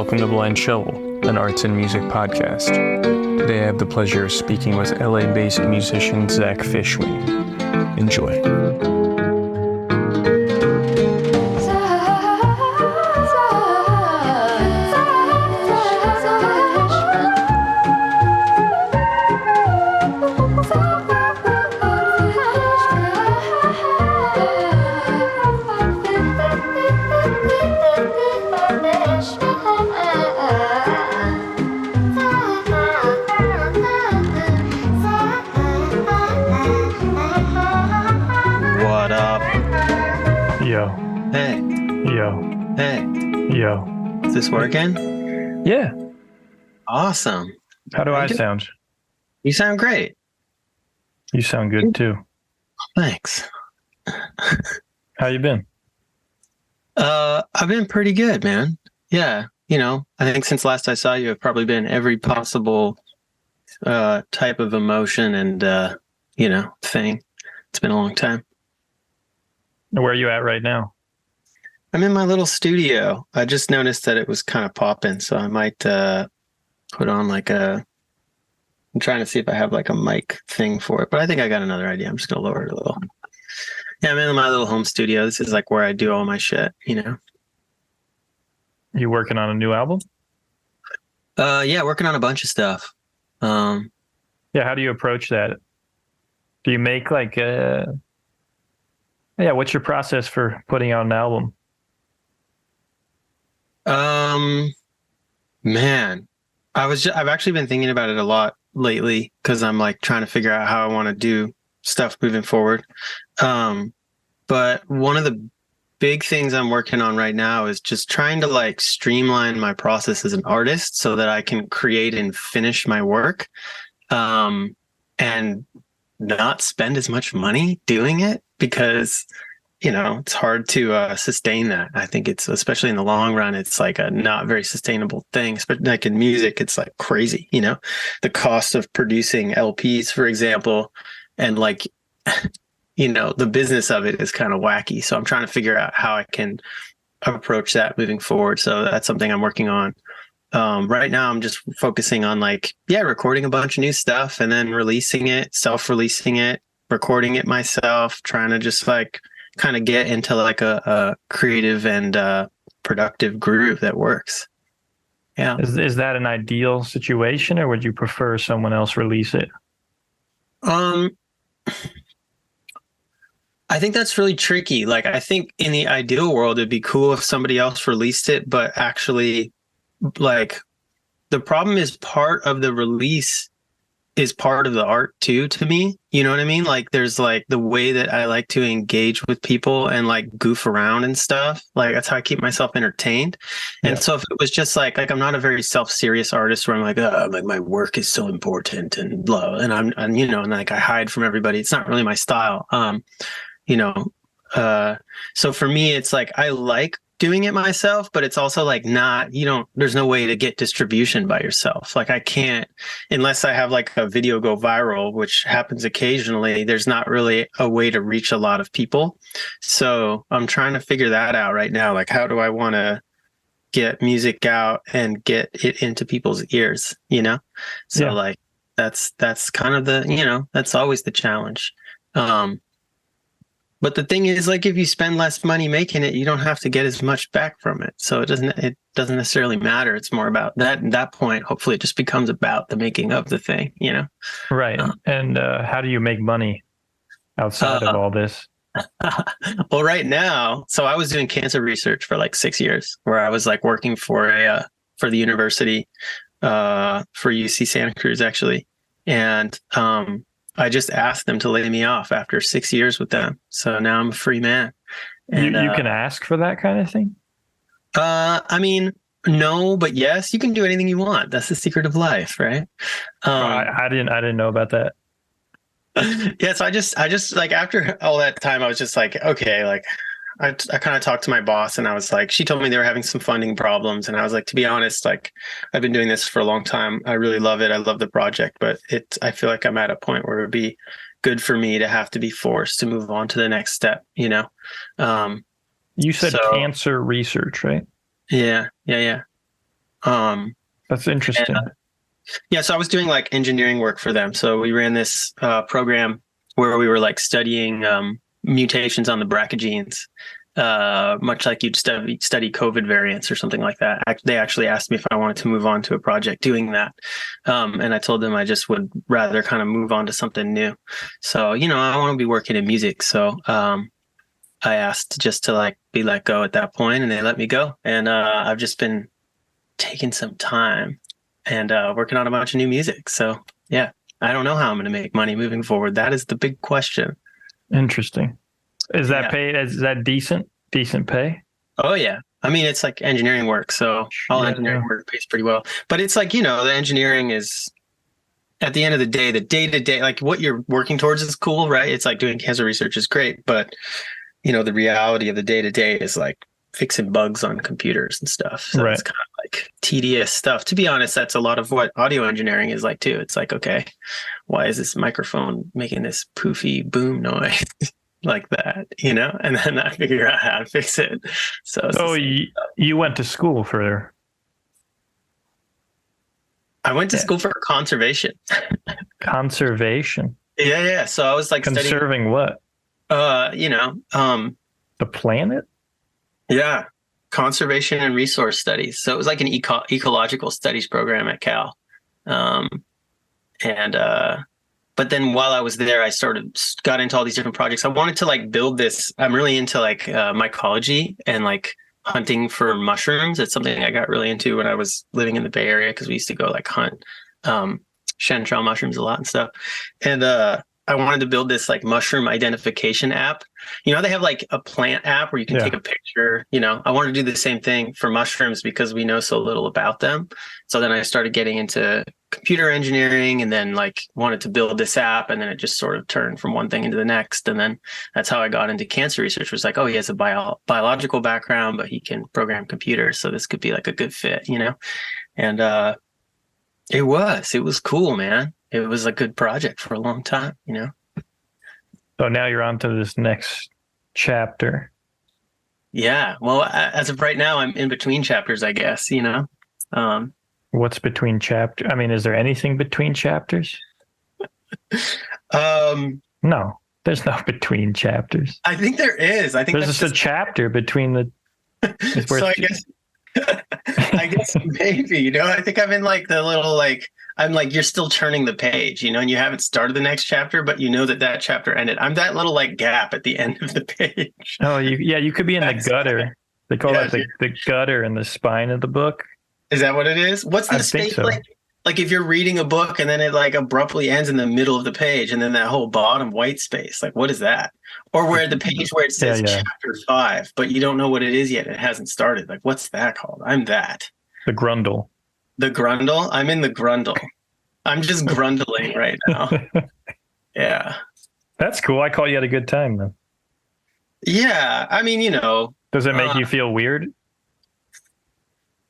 welcome to Blind Shovel, an arts and music podcast. Today I have the pleasure of speaking with LA-based musician Zack Fischmann. Enjoy. What up? Yo. Hey. Yo. Hey. Yo. Is this working? Yeah. Awesome. How do I sound? You sound great. You sound good too. Thanks. How you been? I've been pretty good, man. Yeah. I think since last I saw you, I've probably been every possible type of emotion and, thing. It's been a long time. Where are you at right now? I'm in my little studio. I just noticed that it was kind of popping, so I might put on I'm trying to see if I have like a mic thing for it, but I think I got another idea. I'm just going to lower it a little. Yeah, I'm in my little home studio. This is like where I do all my shit, You working on a new album? Yeah, working on a bunch of stuff. Yeah, how do you approach that? Do you make what's your process for putting out an album? Man, I've actually been thinking about it a lot lately because I'm like trying to figure out how I want to do stuff moving forward. But one of the big things I'm working on right now is just trying to like streamline my process as an artist so that I can create and finish my work, and not spend as much money doing it because, it's hard to sustain that. I think it's, especially in the long run, it's like a not very sustainable thing. But like in music, it's like crazy, the cost of producing LPs, for example, and like, the business of it is kind of wacky. So I'm trying to figure out how I can approach that moving forward. So that's something I'm working on. Right now I'm just focusing on recording a bunch of new stuff and then releasing it, self-releasing it, recording it myself, trying to just kind of get into a creative and productive groove that works. Yeah. Is that an ideal situation, or would you prefer someone else release it? I think that's really tricky. I think in the ideal world, it'd be cool if somebody else released it, but actually the problem is part of the release is part of the art too, to me. You know what I mean? There's the way that I like to engage with people and goof around and stuff. That's how I keep myself entertained. Yeah. And so if it was just like I'm not a very self-serious artist where I'm my work is so important and blah, and I'm and I hide from everybody. It's not really my style. So for me, it's I like doing it myself, but it's also not, there's no way to get distribution by yourself. I can't, unless I have a video go viral, which happens occasionally, there's not really a way to reach a lot of people. So I'm trying to figure that out right now. How do I want to get music out and get it into people's ears, So yeah. That's kind of the, that's always the challenge. But the thing is, if you spend less money making it, you don't have to get as much back from it. So it doesn't necessarily matter. It's more about that. At that point, hopefully it just becomes about the making of the thing, Right. And how do you make money outside of all this? Well, right now, so I was doing cancer research for 6 years, where I was working for the university, for UC Santa Cruz, actually. And, I just asked them to lay me off after 6 years with them. So now I'm a free man. And, you can ask for that kind of thing? I mean, no, but yes, you can do anything you want. That's the secret of life, right? I didn't know about that. Yeah, so I just after all that time, I was just okay, I kind of talked to my boss, and I was she told me they were having some funding problems. And I was to be honest, I've been doing this for a long time. I really love it. I love the project, but I feel I'm at a point where it would be good for me to have to be forced to move on to the next step, You said cancer research, right? Yeah. That's interesting. And, yeah, so I was doing like engineering work for them. So we ran this program where we were like studying mutations on the BRCA genes, much like you'd study COVID variants or something like that. They actually asked me if I wanted to move on to a project doing that. And I told them I just would rather kind of move on to something new. So, I want to be working in music. So I asked just to like be let go at that point, and they let me go. And I've just been taking some time and working on a bunch of new music. So yeah, I don't know how I'm going to make money moving forward. That is the big question. Interesting. Is that paid? Is that decent pay? Oh yeah. I mean, it's like engineering work. So all engineering work pays pretty well, but it's like, the engineering is at the end of the day, the day-to-day, like what you're working towards is cool, right? It's like doing cancer research is great, but the reality of the day-to-day is like fixing bugs on computers and stuff. So It's kind of like tedious stuff. To be honest, that's a lot of what audio engineering is like too. It's like, okay, why is this microphone making this poofy boom noise like that? And then I figure out how to fix it. So you went to school for? I went to school for conservation. Conservation? Yeah. So I was like conserving what? The planet? Yeah. Conservation and resource studies. So it was like an ecological studies program at Cal. But then while I was there, I got into all these different projects. I wanted to like build this. I'm really into like mycology and like hunting for mushrooms. It's something I got really into when I was living in the Bay Area, because we used to go like hunt chanterelle mushrooms a lot and stuff. And I wanted to build this like mushroom identification app. They have like a plant app where you can take a picture. I wanted to do the same thing for mushrooms because we know so little about them. So then I started getting into computer engineering, and then like wanted to build this app, and then it just sort of turned from one thing into the next. And then that's how I got into cancer research. It was like, oh, he has a biological background, but he can program computers, so this could be like a good fit, And it was cool, man. It was a good project for a long time, So now you're on to this next chapter. Yeah. Well, as of right now, I'm in between chapters, I guess, What's between chapters? I mean, is there anything between chapters? No, there's no between chapters. I think there is. I think there's just a chapter between the. So I guess maybe, I think I'm in like the little, like, I'm like, you're still turning the page, and you haven't started the next chapter, but that chapter ended. I'm that little like gap at the end of the page. Oh, you could be in the gutter. They call it the gutter in the spine of the book. Is that what it is? What's the space like? Like if you're reading a book and then it like abruptly ends in the middle of the page, and then that whole bottom white space, like what is that? Or where the page where it says chapter 5, but you don't know what it is yet. It hasn't started. Like what's that called? I'm that. The grundle. The grundle? I'm in the grundle. I'm just grundling right now. Yeah. That's cool. I caught you at a good time then. Yeah. I mean, Does it make you feel weird?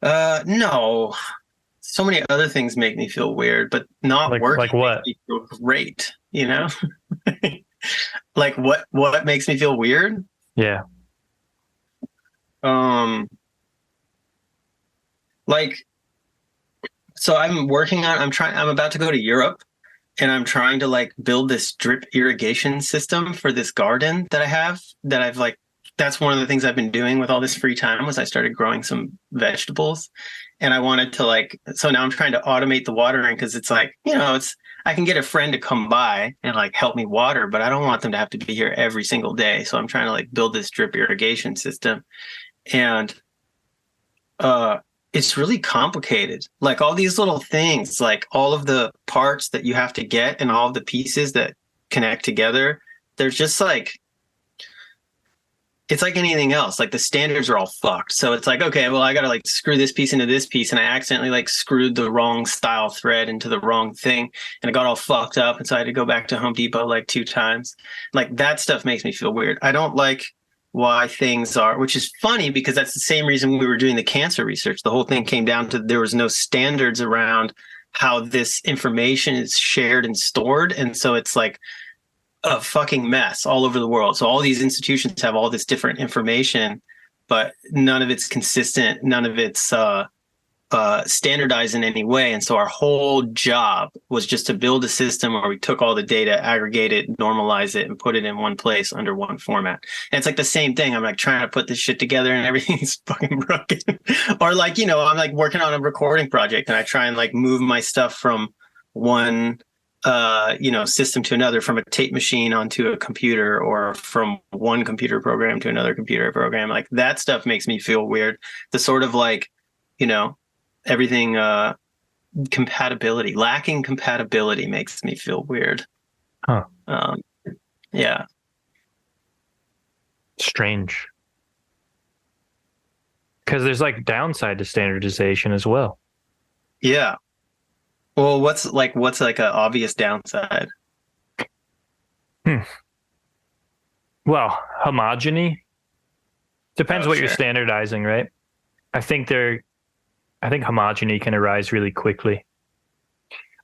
No. So many other things make me feel weird, but not working like what? makes me feel great, Like what makes me feel weird? Yeah. Like, so I'm about to go to Europe, and I'm trying to like build this drip irrigation system for this garden that I have, that's one of the things I've been doing with all this free time. Was I started growing some vegetables, and I wanted to so now I'm trying to automate the watering, because it's like, I can get a friend to come by and like help me water, but I don't want them to have to be here every single day. So I'm trying to like build this drip irrigation system, and it's really complicated. Like all these little things, like all of the parts that you have to get and all of the pieces that connect together, there's just like, it's like anything else. Like the standards are all fucked. So it's like, okay, well, I got to like screw this piece into this piece, and I accidentally like screwed the wrong style thread into the wrong thing, and it got all fucked up. And so I had to go back to Home Depot like 2 times. Like that stuff makes me feel weird. I don't like why things are, which is funny because that's the same reason we were doing the cancer research. The whole thing came down to there was no standards around how this information is shared and stored. And so it's like a fucking mess all over the world. So all these institutions have all this different information, but none of it's consistent. None of it's standardize in any way. And so our whole job was just to build a system where we took all the data, aggregate it, normalize it, and put it in one place under one format. And it's like the same thing. I'm like trying to put this shit together and everything's fucking broken. Or like, you know, I'm like working on a recording project and I try and like move my stuff from one system to another, from a tape machine onto a computer, or from one computer program to another computer program. Like that stuff makes me feel weird. The sort of like, you know, everything lacking compatibility makes me feel weird. Huh. Yeah. Strange. Because there's like downside to standardization as well. Yeah. Well, what's like an obvious downside? Well, homogeny depends what sure. you're standardizing, right? I think homogeny can arise really quickly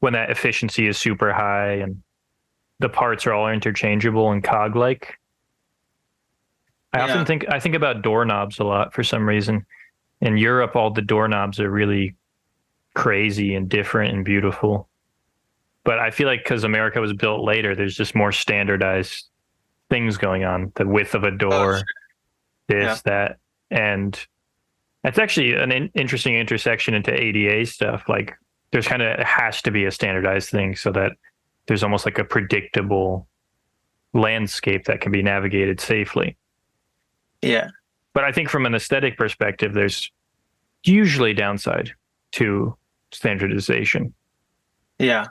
when that efficiency is super high and the parts are all interchangeable and cog-like. I think about doorknobs a lot for some reason. In Europe, all the doorknobs are really crazy and different and beautiful. But I feel like because America was built later, there's just more standardized things going on. The width of a door, that. And that's actually an interesting intersection into ADA stuff. Like there's it has to be a standardized thing so that there's almost like a predictable landscape that can be navigated safely. Yeah. But I think from an aesthetic perspective, there's usually downside to standardization. Yeah.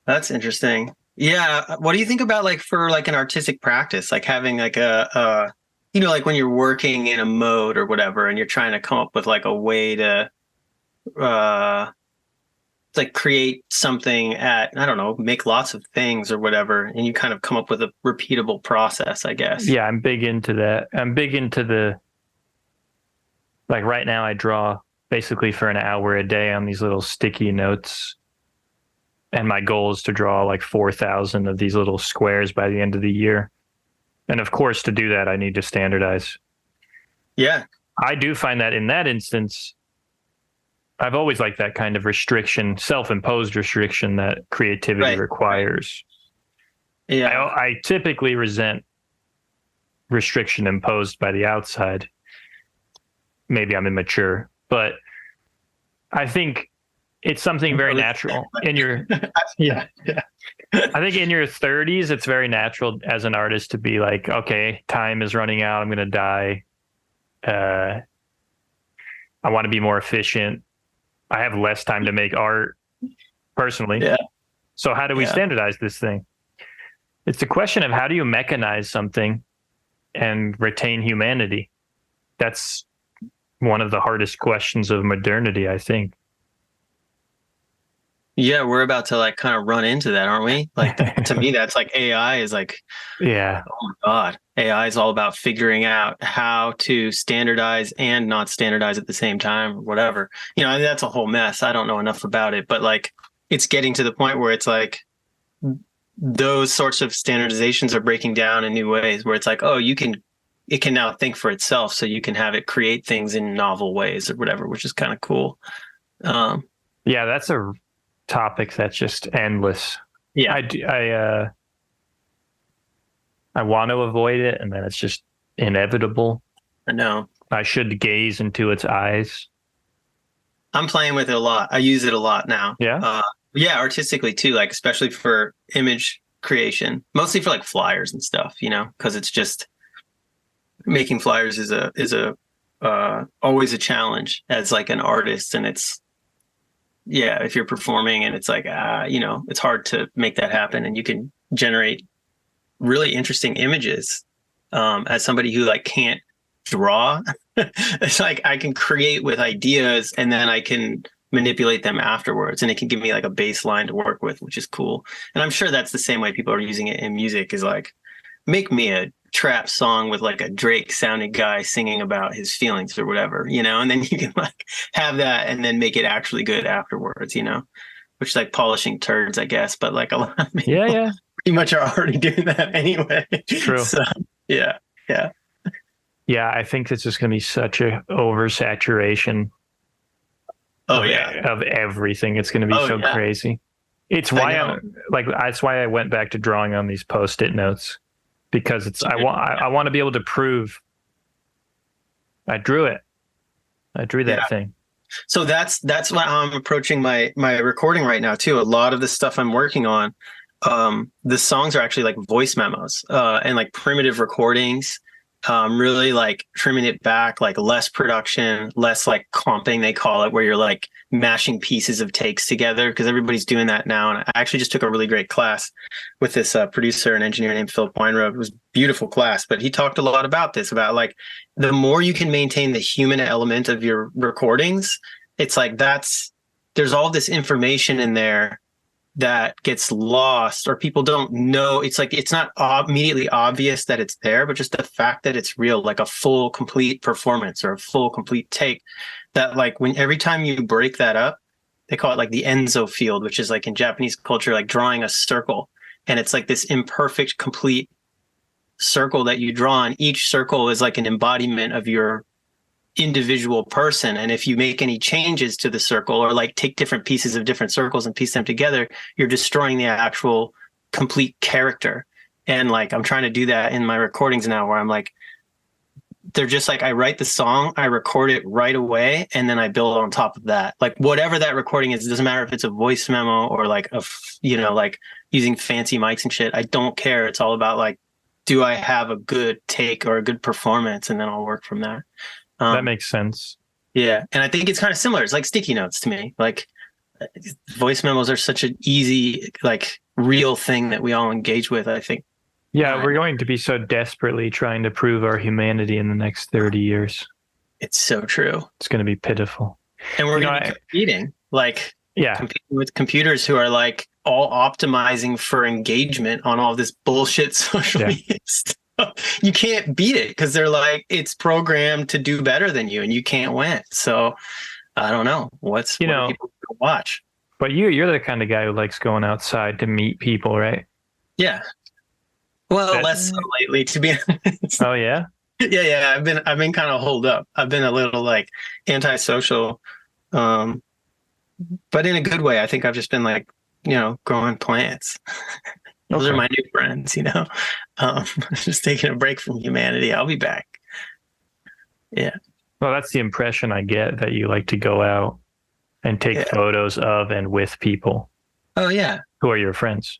That's interesting. Yeah. What do you think about like for like an artistic practice, like having like a like when you're working in a mode or whatever, and you're trying to come up with like a way to like create something I don't know, make lots of things or whatever, and you kind of come up with a repeatable process, I guess. Yeah, I'm big into that. I'm big into like right now I draw basically for an hour a day on these little sticky notes. And my goal is to draw like 4,000 of these little squares by the end of the year. And of course, to do that, I need to standardize. Yeah. I do find that in that instance, I've always liked that kind of restriction, self-imposed restriction that creativity requires. Yeah. I typically resent restriction imposed by the outside. Maybe I'm immature, but I think it's something very natural in your, I think in your 30s, it's very natural as an artist to be like, okay, time is running out. I'm going to die. I want to be more efficient. I have less time to make art personally. Yeah. So how do we standardize this thing? It's a question of how do you mechanize something and retain humanity? That's one of the hardest questions of modernity, I think. Yeah, we're about to like kind of run into that, aren't we? Like to me, that's like AI is like, yeah. Oh my God. AI is all about figuring out how to standardize and not standardize at the same time or whatever. That's a whole mess. I don't know enough about it, but like it's getting to the point where it's like those sorts of standardizations are breaking down in new ways where it's like, oh, it can now think for itself. So you can have it create things in novel ways or whatever, which is kind of cool. Yeah, that's a topic that's just endless. Yeah. I want to avoid it, and then it's just inevitable. I know. I should gaze into its eyes. I'm playing with it a lot. I use it a lot now. Yeah. Yeah, artistically too, like especially for image creation, mostly for like flyers and stuff, because it's just making flyers is always a challenge as like an artist, and it's if you're performing and it's like it's hard to make that happen, and you can generate really interesting images as somebody who like can't draw. It's like I can create with ideas and then I can manipulate them afterwards, and it can give me like a baseline to work with, which is cool. And I'm sure that's the same way people are using it in music, is like make me a trap song with like a Drake sounding guy singing about his feelings or whatever, and then you can like have that and then make it actually good afterwards, which is like polishing turds, I guess, but like a lot of people pretty much are already doing that anyway. True. So, yeah. I think it's just going to be such a oversaturation Oh yeah. of everything. It's going to be Oh so yeah. crazy. It's I why know. that's why I went back to drawing on these post-it notes, because I want to be able to prove I drew it. I drew that Yeah. thing. So that's why I'm approaching my recording right now too. A lot of the stuff I'm working on, the songs are actually like voice memos, and like primitive recordings. Really like trimming it back, like less production, less like comping, they call it, where you're like mashing pieces of takes together, because everybody's doing that now. And I actually just took a really great class with this producer and engineer named Philip Weinrobe. It was a beautiful class, but he talked a lot about this, about like the more you can maintain the human element of your recordings, it's like there's all this information in there that gets lost, or people don't know. It's like it's not immediately obvious that it's there, but just the fact that it's real, like a full complete performance or a full complete take, that like when every time you break that up, they call it like the Enzo field, which is like in Japanese culture like drawing a circle, and it's like this imperfect complete circle that you draw, and each circle is like an embodiment of your individual person. And if you make any changes to the circle, or like take different pieces of different circles and piece them together, you're destroying the actual complete character. And like I'm trying to do that in my recordings now, where I'm like, they're just like, I write the song, I record it right away, and then I build on top of that. Like whatever that recording is, it doesn't matter if it's a voice memo or like like using fancy mics and shit. I don't care. It's all about like, do I have a good take or a good performance? And then I'll work from there. That makes sense. Yeah. And I think it's kind of similar. It's like sticky notes to me. Like voice memos are such an easy, like real thing that we all engage with, I think. Yeah, we're going to be so desperately trying to prove our humanity in the next 30 years. It's so true. It's going to be pitiful. And we're going to be competing, like competing with computers who are like all optimizing for engagement on all this bullshit social media stuff. You can't beat it because they're like, it's programmed to do better than you and you can't win. So I don't know what people watch. But you're the kind of guy who likes going outside to meet people, right? Yeah. Well, less so lately, to be honest. Oh yeah? Yeah. I've been kind of holed up. I've been a little like antisocial, but in a good way. I think I've just been like, growing plants. Those are my new friends, just taking a break from humanity. I'll be back. Yeah. Well, that's the impression I get, that you like to go out and take photos of and with people. Oh, yeah. Who are your friends?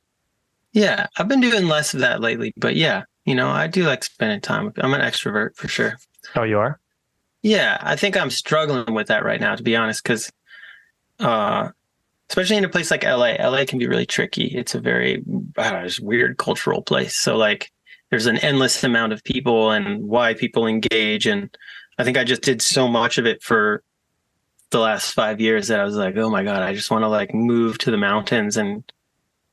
Yeah. I've been doing less of that lately, but yeah, I do like spending time. I'm an extrovert for sure. Oh, you are? Yeah. I think I'm struggling with that right now, to be honest, because, especially in a place like LA. LA can be really tricky. It's a very just weird cultural place. So like there's an endless amount of people and why people engage. And I think I just did so much of it for the last 5 years that I was like, oh my God, I just want to like move to the mountains and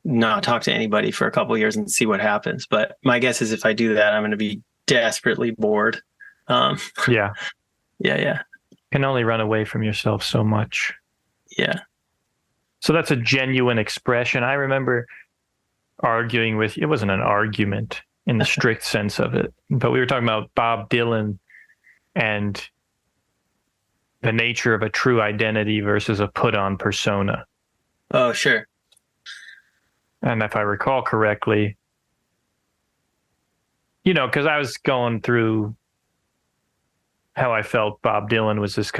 not talk to anybody for a couple of years and see what happens. But my guess is if I do that, I'm going to be desperately bored. Yeah. Yeah. You can only run away from yourself so much. Yeah. So that's a genuine expression. I remember arguing with, it wasn't an argument in the strict sense of it, but we were talking about Bob Dylan and the nature of a true identity versus a put-on persona. Oh, sure. And if I recall correctly, because I was going through how I felt Bob Dylan was this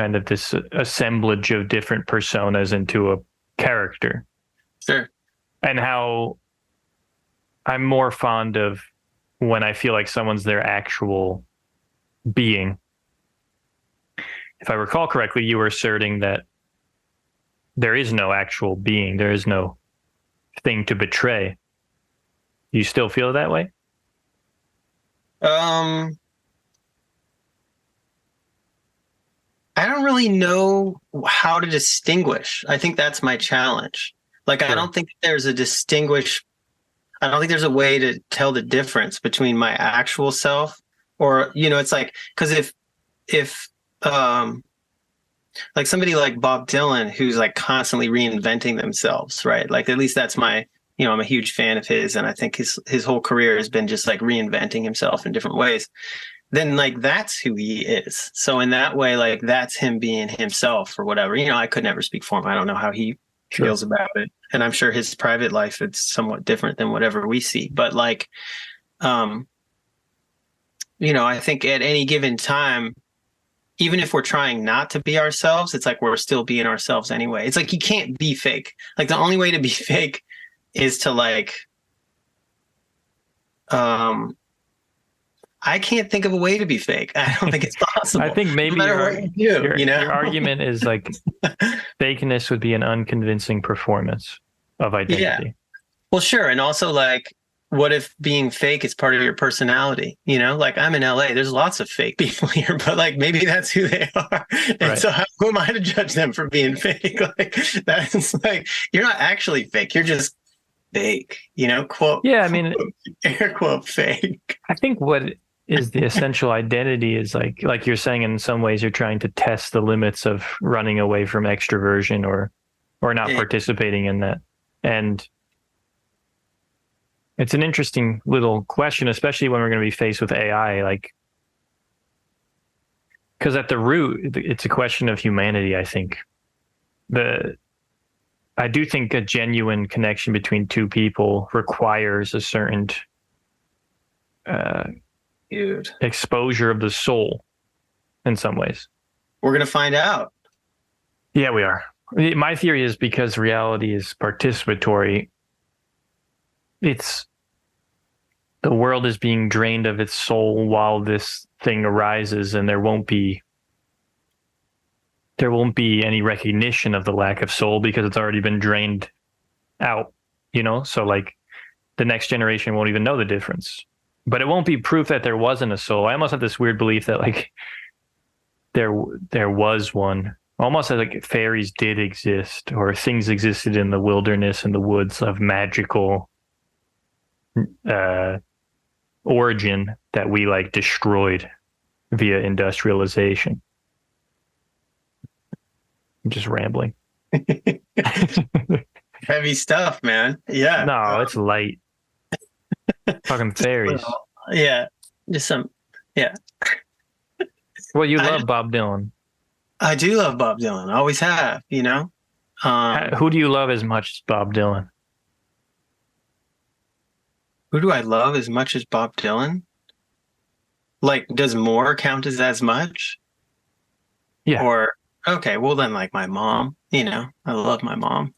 assemblage of different personas into a character. Sure. And how I'm more fond of when I feel like someone's their actual being. If I recall correctly, you were asserting that there is no actual being. There is no thing to betray. You still feel that way? I don't really know how to distinguish. I think that's my challenge. Like, sure. I don't think there's a way to tell the difference between my actual self or, it's like, because if like somebody like Bob Dylan, who's like constantly reinventing themselves, right? Like, at least that's my, I'm a huge fan of his. And I think his whole career has been just like reinventing himself in different ways. then like that's who he is. So in that way, like that's him being himself or whatever. I could never speak for him. I don't know how he feels about it. And I'm sure his private life is somewhat different than whatever we see. But like, I think at any given time, even if we're trying not to be ourselves, it's like we're still being ourselves anyway. It's like you can't be fake. Like the only way to be fake is to like, I can't think of a way to be fake. I don't think it's possible. I think maybe no matter your argument is like fakeness would be an unconvincing performance of identity. Yeah. Well, sure. And also like, what if being fake is part of your personality? Like I'm in LA, there's lots of fake people here, but like maybe that's who they are. And so who am I to judge them for being fake? Like that's like, you're not actually fake. You're just fake, quote. Yeah. I mean, air quote fake. I think what is the essential identity is like you're saying, in some ways you're trying to test the limits of running away from extroversion or not participating in that. And it's an interesting little question, especially when we're going to be faced with AI, like, because at the root, it's a question of humanity, I think. I do think a genuine connection between two people requires a certain exposure of the soul in some ways. We're going to find out. Yeah, we are. My theory is because reality is participatory, the world is being drained of its soul while this thing arises, and there won't be any recognition of the lack of soul because it's already been drained out, so like the next generation won't even know the difference. But it won't be proof that there wasn't a soul. I almost have this weird belief that like there was one, almost like fairies did exist, or things existed in the wilderness and the woods of magical origin that we like destroyed via industrialization. I'm just rambling. Heavy stuff, man. Yeah. No, it's light. Fucking fairies. Yeah. Just some. Yeah. Well, you love Bob Dylan. I do love Bob Dylan. I always have, Who do you love as much as Bob Dylan? Who do I love as much as Bob Dylan? Like, does more count as much? Yeah. Or, okay, well then like my mom, I love my mom.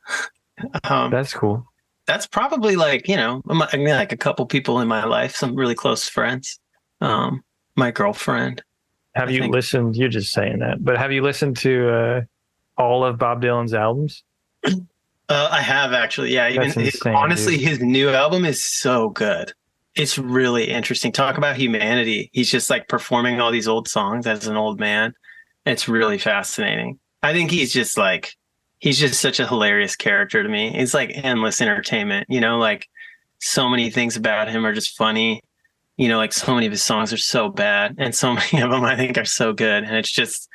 That's cool. That's probably like, like a couple people in my life, some really close friends. My girlfriend. Have you listened, you're just saying that, but have you listened to all of Bob Dylan's albums? I have actually. Yeah. Even honestly, his new album is so good. It's really interesting. Talk about humanity. He's just like performing all these old songs as an old man. It's really fascinating. I think he's just such a hilarious character to me. It's like endless entertainment, like so many things about him are just funny. Like so many of his songs are so bad and so many of them I think are so good. And it's just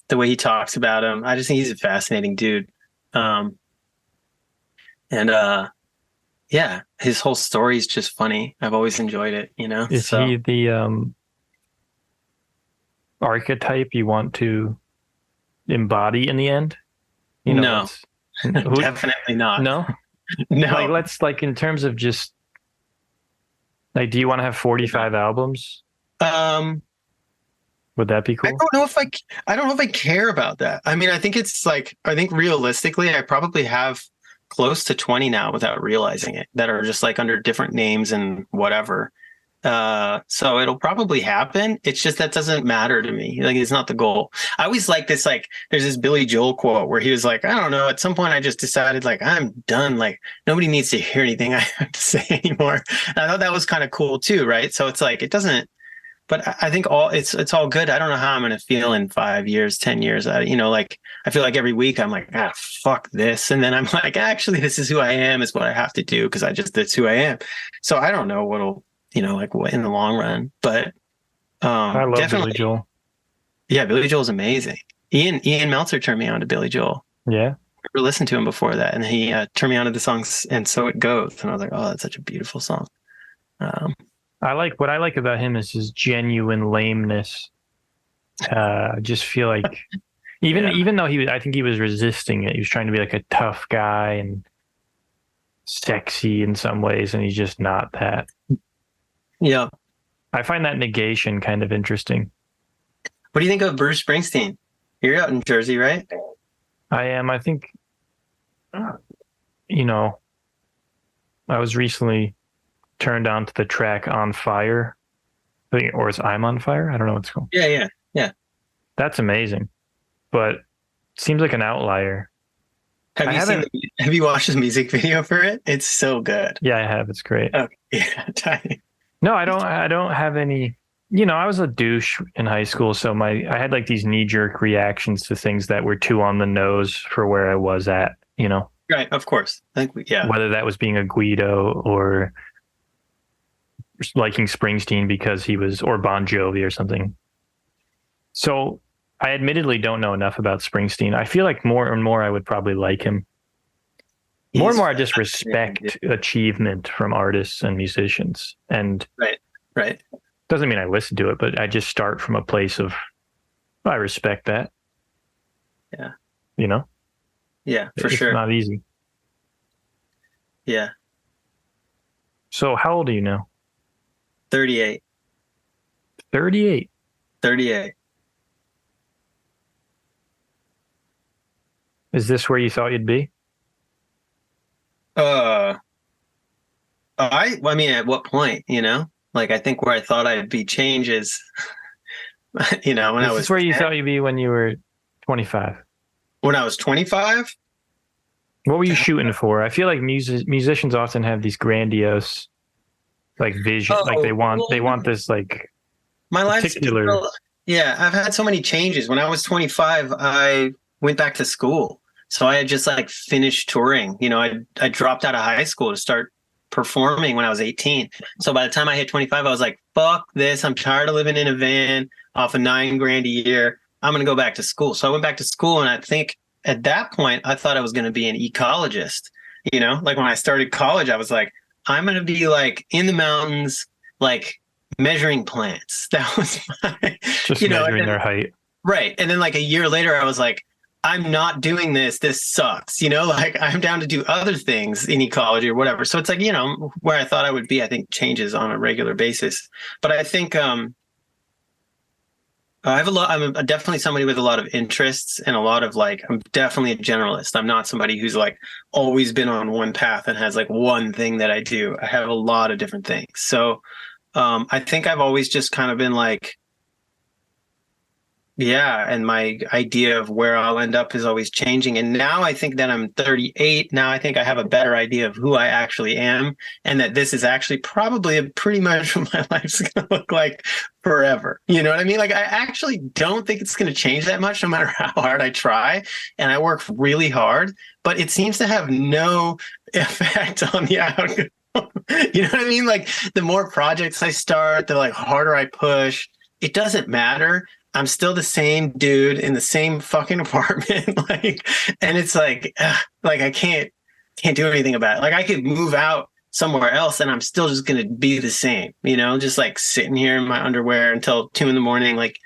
the way he talks about him. I just think he's a fascinating dude. Yeah, his whole story is just funny. I've always enjoyed it, Is he the archetype you want to embody in the end? No, definitely not. No? No. Let's in terms of just do you want to have 45 albums? Would that be cool? I don't know if I care about that. I mean, I think it's I think realistically, I probably have close to 20 now without realizing it that are just under different names and whatever. So it'll probably happen. It's just that doesn't matter to me. It's not the goal. I always like this, there's this Billy Joel quote where he was like, I don't know, at some point I just decided I'm done. Nobody needs to hear anything I have to say anymore. And I thought that was kind of cool too. Right. So it's it doesn't, but I think it's all good. I don't know how I'm going to feel in 5 years, 10 years. I feel like every week I'm fuck this. And then I'm actually, this is who I am, is what I have to do. Cause that's who I am. So I don't know what'll, what in the long run, but I love definitely Billy Joel. Yeah, Billy Joel's amazing. Ian Meltzer turned me on to Billy Joel. Yeah, I never listened to him before that, and he turned me on to the songs "And So It Goes," and I was like, "Oh, that's such a beautiful song." what I like about him is his genuine lameness. I just feel like Yeah. even though I think he was resisting it. He was trying to be like a tough guy and sexy in some ways, and he's just not that. Yeah. I find that negation kind of interesting. What do you think of Bruce Springsteen? You're out in Jersey, right? I am. I think, you know, I was recently turned on to the track "On Fire," or is "I'm on Fire"? I don't know what it's called. Yeah, yeah, yeah. That's amazing, but seems like an outlier. Have you watched the music video for it? It's so good. Yeah, I have. It's great. Okay. Yeah. No, I don't have any. I was a douche in high school, so I had like these knee-jerk reactions to things that were too on the nose for where I was at. Right, of course. Yeah. Whether that was being a Guido or liking Springsteen because or Bon Jovi or something. So I admittedly don't know enough about Springsteen. I feel like more and more I would probably like him. More and more I just respect achievement from artists and musicians. And right. Doesn't mean I listen to it, but I just start from a place of, I respect that. Yeah. Yeah, for sure. It's not easy. Yeah. So how old are you now? 38. 38. 38. Is this where you thought you'd be? I mean, at what point, Like, I think where I thought I'd be changes, when I was. This is where you thought you'd be when you were 25. When I was 25? What were you shooting for? I feel like musicians often have these grandiose, like vision, like they want this like my particular. Yeah, I've had so many changes. When I was 25, I went back to school, so I had just like finished touring. I dropped out of high school to start performing when I was 18. So by the time I hit 25, I was like, fuck this. I'm tired of living in a van off of $9,000 a year. I'm going to go back to school. So I went back to school, and I think at that point, I thought I was going to be an ecologist. Like when I started college, I was like, I'm going to be like in the mountains, like measuring plants. That was my, just measuring their height. Right. And then like a year later, I was like, I'm not doing this. This sucks. Like I'm down to do other things in ecology or whatever. So it's like, where I thought I would be, I think changes on a regular basis. But I think I'm definitely somebody with a lot of interests and a lot of I'm definitely a generalist. I'm not somebody who's like always been on one path and has like one thing that I do. I have a lot of different things. So I think I've always just kind of been like, yeah, and my idea of where I'll end up is always changing. And now I think that I'm 38. Now I think I have a better idea of who I actually am, and that this is actually probably pretty much what my life's going to look like forever. You know what I mean? Like, I actually don't think it's going to change that much no matter how hard I try. And I work really hard, but it seems to have no effect on the outcome. You know what I mean? Like, the more projects I start, the harder I push. It doesn't matter. I'm still the same dude in the same fucking apartment. And it's like I can't do anything about it. Like, I could move out somewhere else and I'm still just going to be the same, just like sitting here in my underwear until 2 a.m, like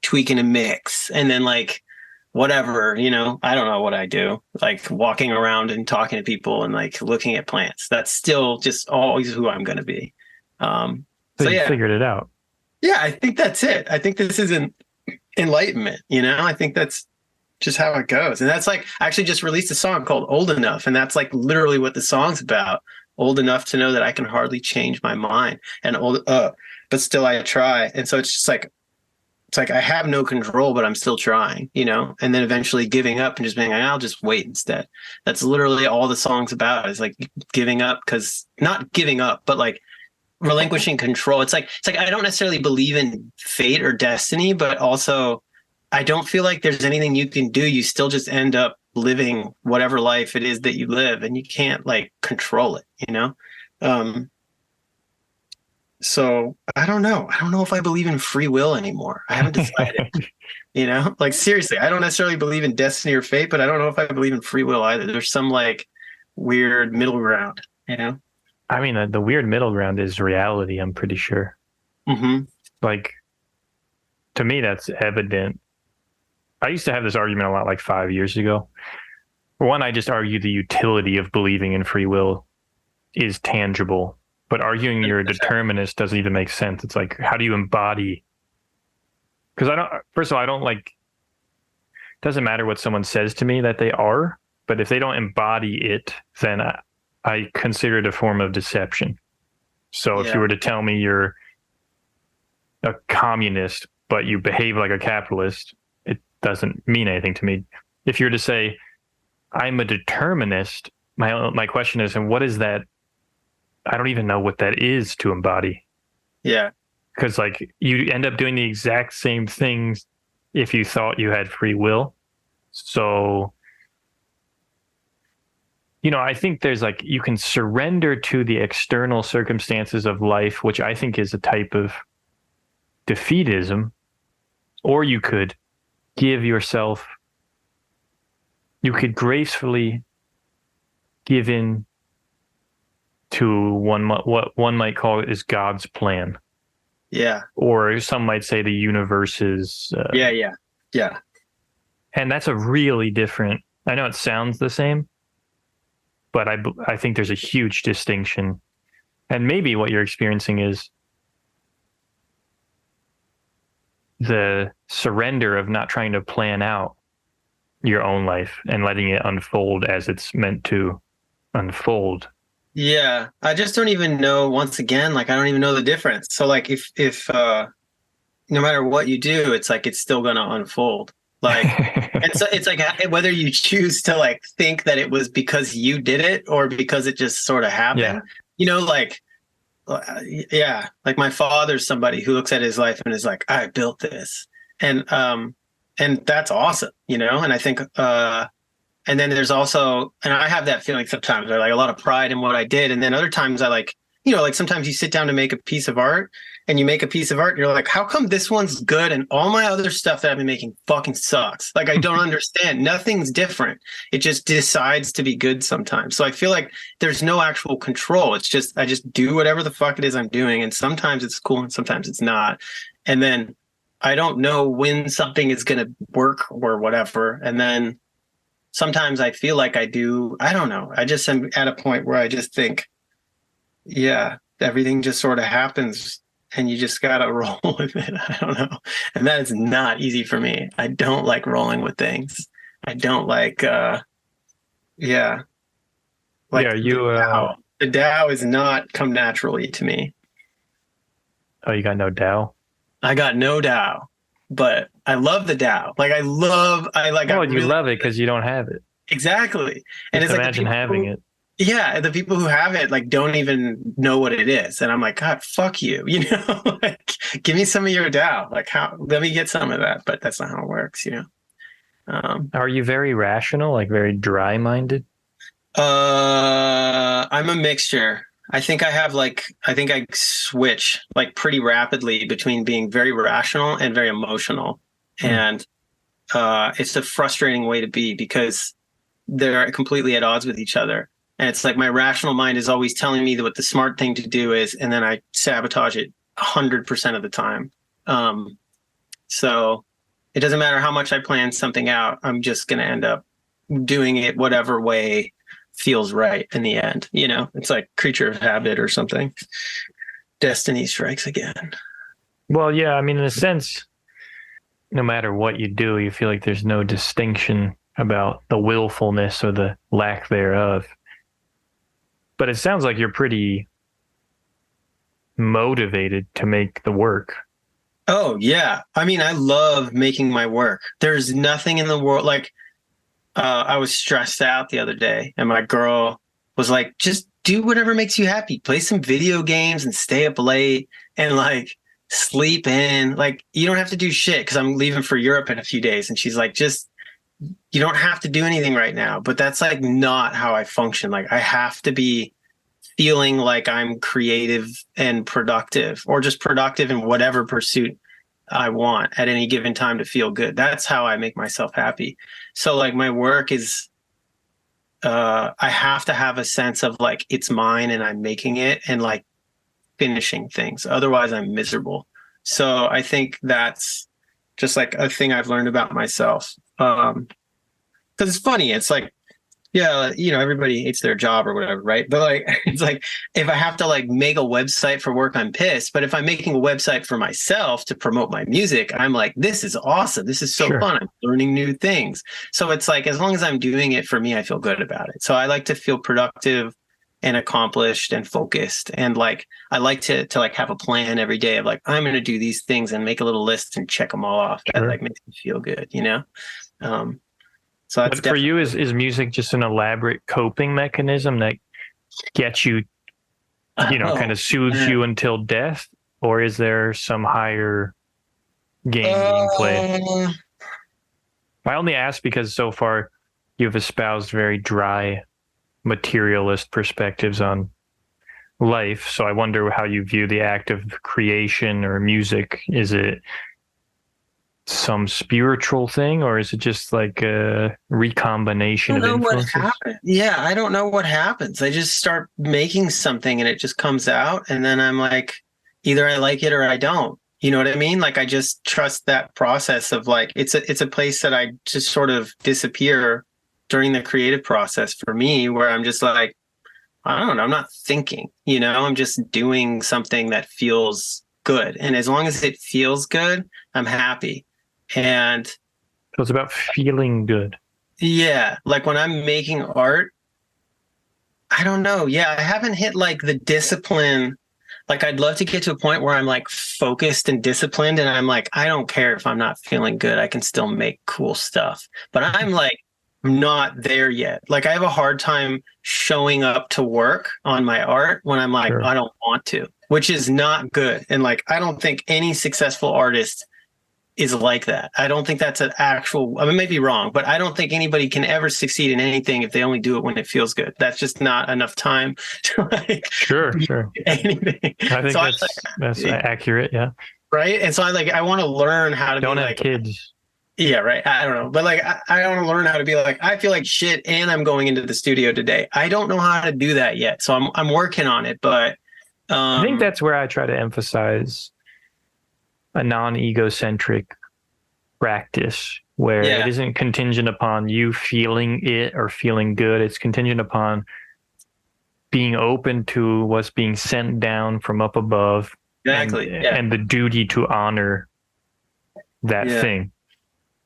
tweaking a mix. And then whatever, I don't know what I do, like walking around and talking to people and like looking at plants. That's still just always who I'm going to be. So you figured it out. Yeah, I think that's it. I think this is an enlightenment, I think that's just how it goes. And that's I actually just released a song called Old Enough. And that's literally what the song's about. Old enough to know that I can hardly change my mind, and but still I try. And so it's just it's I have no control, but I'm still trying, and then eventually giving up and just being like, I'll just wait instead. That's literally all the song's about, is giving up, because not giving up, but relinquishing control. It's like I don't necessarily believe in fate or destiny, but also I don't feel like there's anything you can do. You still just end up living whatever life it is that you live, and you can't control it, so I don't know. I don't know if I believe in free will anymore. I haven't decided. Seriously, I don't necessarily believe in destiny or fate, but I don't know if I believe in free will either. There's some weird middle ground, I mean, the weird middle ground is reality, I'm pretty sure. Hmm. Like, to me, that's evident. I used to have this argument a lot like 5 years ago. For one, I just argue the utility of believing in free will is tangible, but arguing you're a determinist doesn't even make sense. It's like, how do you embody? Because first of all, I don't like, doesn't matter what someone says to me that they are, but if they don't embody it, then I consider it a form of deception. So if you Yeah. were to tell me you're a communist, but you behave like a capitalist, it doesn't mean anything to me. If you're to say, I'm a determinist, my question is, and what is that? I don't even know what that is to embody. Yeah. Because like you end up doing the exact same things if you thought you had free will. So, I think there's like you can surrender to the external circumstances of life, which I think is a type of defeatism, or you could give yourself, you could gracefully give in to what one might call is God's plan, Yeah. or some might say the universe's. Yeah. Yeah. Yeah. And that's a really different. I know it sounds the same, but I think there's a huge distinction. And maybe what you're experiencing is the surrender of not trying to plan out your own life and letting it unfold as it's meant to unfold. Yeah. I just don't even know, once again, like I don't even know the difference. So like if no matter what you do, it's like it's still gonna unfold. Like and so it's like whether you choose to like think that it was because you did it or because it just sort of happened. Yeah. Like yeah, like my father's somebody who looks at his life and is like, I built this. And that's awesome, and I think and then there's also, and I have that feeling sometimes, I like a lot of pride in what I did. And then other times I like, like sometimes you sit down to make a piece of art and you make a piece of art and you're like, how come this one's good and all my other stuff that I've been making fucking sucks? Like, I don't understand. Nothing's different. It just decides to be good sometimes. So I feel like there's no actual control. It's just, I just do whatever the fuck it is I'm doing. And sometimes it's cool and sometimes it's not. And then I don't know when something is going to work or whatever. And then sometimes I feel like I do. I don't know. I just am at a point where I just think, yeah, everything just sort of happens and you just got to roll with it. I don't know. And that is not easy for me. I don't like rolling with things. I don't like, yeah. Like the Tao is not come naturally to me. Oh, you got no Tao? I got no Tao, but I love the Tao. Like I like. Oh, you really love it because you don't have it. Exactly. And just it's imagine like having it. Yeah, the people who have it like don't even know what it is, and I'm like, God, fuck you, like, give me some of your Tao. Like, let me get some of that, but that's not how it works, Are you very rational, like very dry-minded? I'm a mixture. I think I switch like pretty rapidly between being very rational and very emotional. And it's a frustrating way to be because they're completely at odds with each other. And it's like my rational mind is always telling me what the smart thing to do is, and then I sabotage it 100% of the time. So it doesn't matter how much I plan something out, I'm just going to end up doing it whatever way feels right in the end. It's like creature of habit or something. Destiny strikes again. Well, yeah, I mean, in a sense, no matter what you do, you feel like there's no distinction about the willfulness or the lack thereof. But it sounds like you're pretty motivated to make the work. Oh, yeah. I mean, I love making my work. There's nothing in the world like I was stressed out the other day and my girl was like, just do whatever makes you happy. Play some video games and stay up late and like sleep in. Like, you don't have to do shit because I'm leaving for Europe in a few days. And she's like, you don't have to do anything right now. But that's like not how I function. Like, I have to be feeling like I'm creative and productive, or just productive in whatever pursuit I want at any given time to feel good. That's how I make myself happy. So like my work is I have to have a sense of like it's mine and I'm making it and like finishing things. Otherwise, I'm miserable. So I think that's just like a thing I've learned about myself. Because it's funny. It's like, yeah, everybody hates their job or whatever, right? But like, it's like if I have to like make a website for work, I'm pissed. But if I'm making a website for myself to promote my music, I'm like, this is awesome. This is so fun. I'm learning new things. So it's like, as long as I'm doing it for me, I feel good about it. So I like to feel productive and accomplished and focused. And like, I like to like have a plan every day of like, I'm going to do these things and make a little list and check them all off. That like makes me feel good, So that's but for you, is music just an elaborate coping mechanism that gets you, kind of soothes you until death, or is there some higher game being played? I only ask because so far you've espoused very dry, materialist perspectives on life. So I wonder how you view the act of creation or music. Is it some spiritual thing, or is it just like a recombination of influences? What happens. Yeah, I don't know what happens. I just start making something and it just comes out, and then I'm like, either I like it or I don't. You know what I mean? Like I just trust that process of like it's a place that I just sort of disappear during the creative process for me, where I'm just like, I don't know, I'm not thinking, I'm just doing something that feels good. And as long as it feels good, I'm happy. And so it's about feeling good. Yeah. Like when I'm making art, I don't know. Yeah. I haven't hit like the discipline. Like I'd love to get to a point where I'm like focused and disciplined. And I'm like, I don't care if I'm not feeling good. I can still make cool stuff. But I'm like, not there yet. Like I have a hard time showing up to work on my art when I'm like, I don't want to, which is not good. And like, I don't think any successful artist is like that. I don't think that's an actual, I may be wrong, but I don't think anybody can ever succeed in anything if they only do it when it feels good. That's just not enough time to like sure anything. I think so that's accurate. Yeah. Right. And so I want to learn how to don't be have like kids. Yeah, right. I don't know. But like I want to learn how to be like, I feel like shit and I'm going into the studio today. I don't know how to do that yet. So I'm working on it. But I think that's where I try to emphasize a non-egocentric practice where it isn't contingent upon you feeling it or feeling good. It's contingent upon being open to what's being sent down from up above. Exactly. And the duty to honor that thing.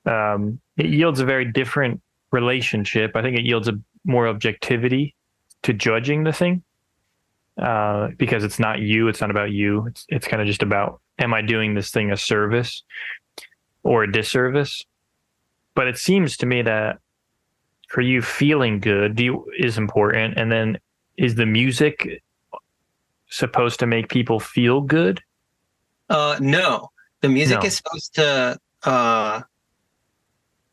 It yields a very different relationship. I think it yields a more objectivity to judging the thing, because it's not you. It's not about you. It's kind of just about, am I doing this thing a service or a disservice? But it seems to me that for you, feeling good is important. And then is the music supposed to make people feel good? No, the music is supposed to,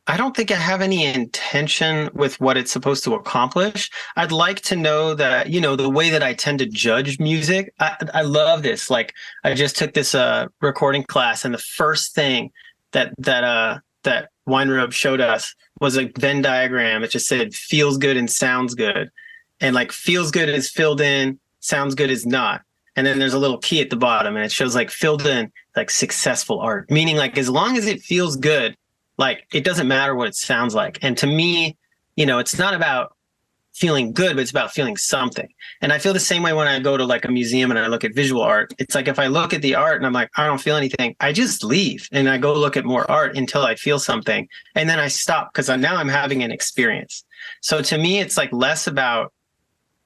I don't think I have any intention with what it's supposed to accomplish. I'd like to know that, the way that I tend to judge music, I love this. Like I just took this recording class, and the first thing that Weinrub showed us was a Venn diagram. It just said feels good and sounds good. And like feels good is filled in, sounds good is not. And then there's a little key at the bottom, and it shows like filled in, like successful art, meaning like as long as it feels good, like it doesn't matter what it sounds like. And to me, it's not about feeling good, but it's about feeling something. And I feel the same way when I go to like a museum and I look at visual art. It's like if I look at the art and I'm like, I don't feel anything, I just leave and I go look at more art until I feel something. And then I stop because now I'm having an experience. So to me, it's like less about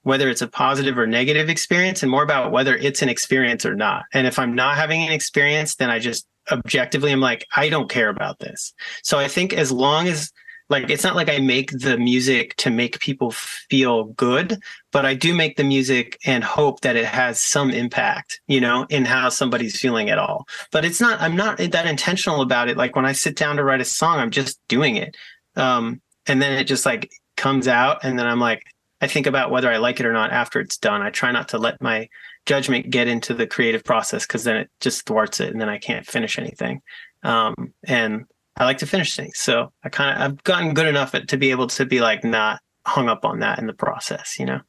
whether it's a positive or negative experience and more about whether it's an experience or not. And if I'm not having an experience, then I just objectively, I'm like, I don't care about this. So I think as long as like, it's not like I make the music to make people feel good, but I do make the music and hope that it has some impact, in how somebody's feeling at all. But I'm not that intentional about it. Like when I sit down to write a song, I'm just doing it. And then it just like comes out. And then I'm like, I think about whether I like it or not after it's done. I try not to let my judgment get into the creative process because then it just thwarts it and then I can't finish anything. And I like to finish things. So I've gotten good enough to be able to be like, not hung up on that in the process, you know?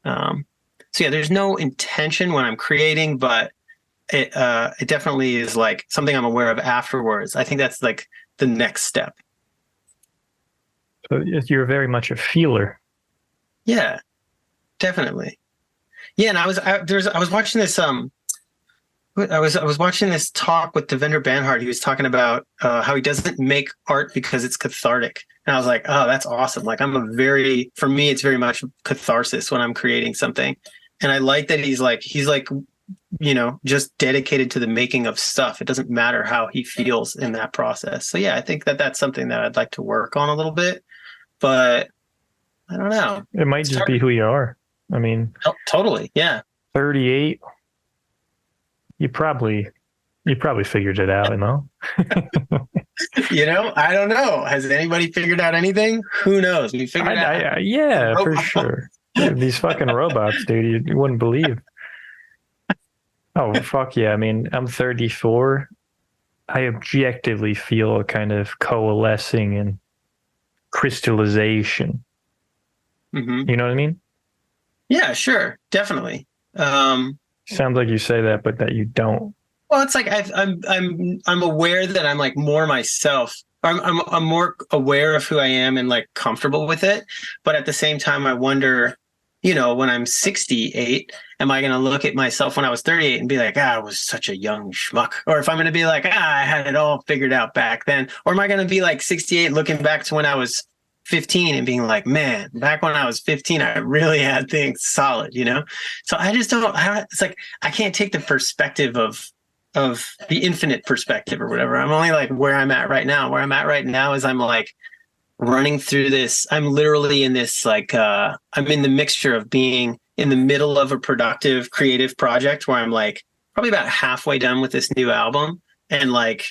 So yeah, there's no intention when I'm creating, but it definitely is like something I'm aware of afterwards. I think that's like the next step. So you're very much a feeler. Yeah, definitely. Yeah, and I was watching this I was watching this talk with Devendra Banhart. He was talking about how he doesn't make art because it's cathartic. And I was like, oh, that's awesome. Like for me, it's very much catharsis when I'm creating something. And I like that he's like, you know, just dedicated to the making of stuff. It doesn't matter how he feels in that process. So yeah, I think that that's something that I'd like to work on a little bit, but I don't know. It might just be who you are. I mean, totally. Yeah. 38. You probably figured it out, you know? You know, I don't know. Has anybody figured out anything? Who knows? We figured out. Yeah, for sure. These fucking robots, dude, you wouldn't believe. Oh, fuck yeah. I mean, I'm 34. I objectively feel a kind of coalescing and crystallization. Mm-hmm. You know what I mean? Yeah, sure. Definitely. Sounds like you say that, but that you don't. Well, it's like I'm aware that I'm like more myself. I'm more aware of who I am and like comfortable with it. But at the same time, I wonder, you know, when I'm 68, am I going to look at myself when I was 38 and be like, I was such a young schmuck? Or if I'm going to be like, I had it all figured out back then. Or am I going to be like 68 looking back to when I was 15 and being like, man, back when I was 15, I really had things solid, you know? So I just don't, it's like, I can't take the perspective of the infinite perspective or whatever. I'm only like where I'm at right now. Where I'm at right now is I'm like running through this. I'm literally in this, like, I'm in the mixture of being in the middle of a productive creative project where I'm like probably about halfway done with this new album. And like,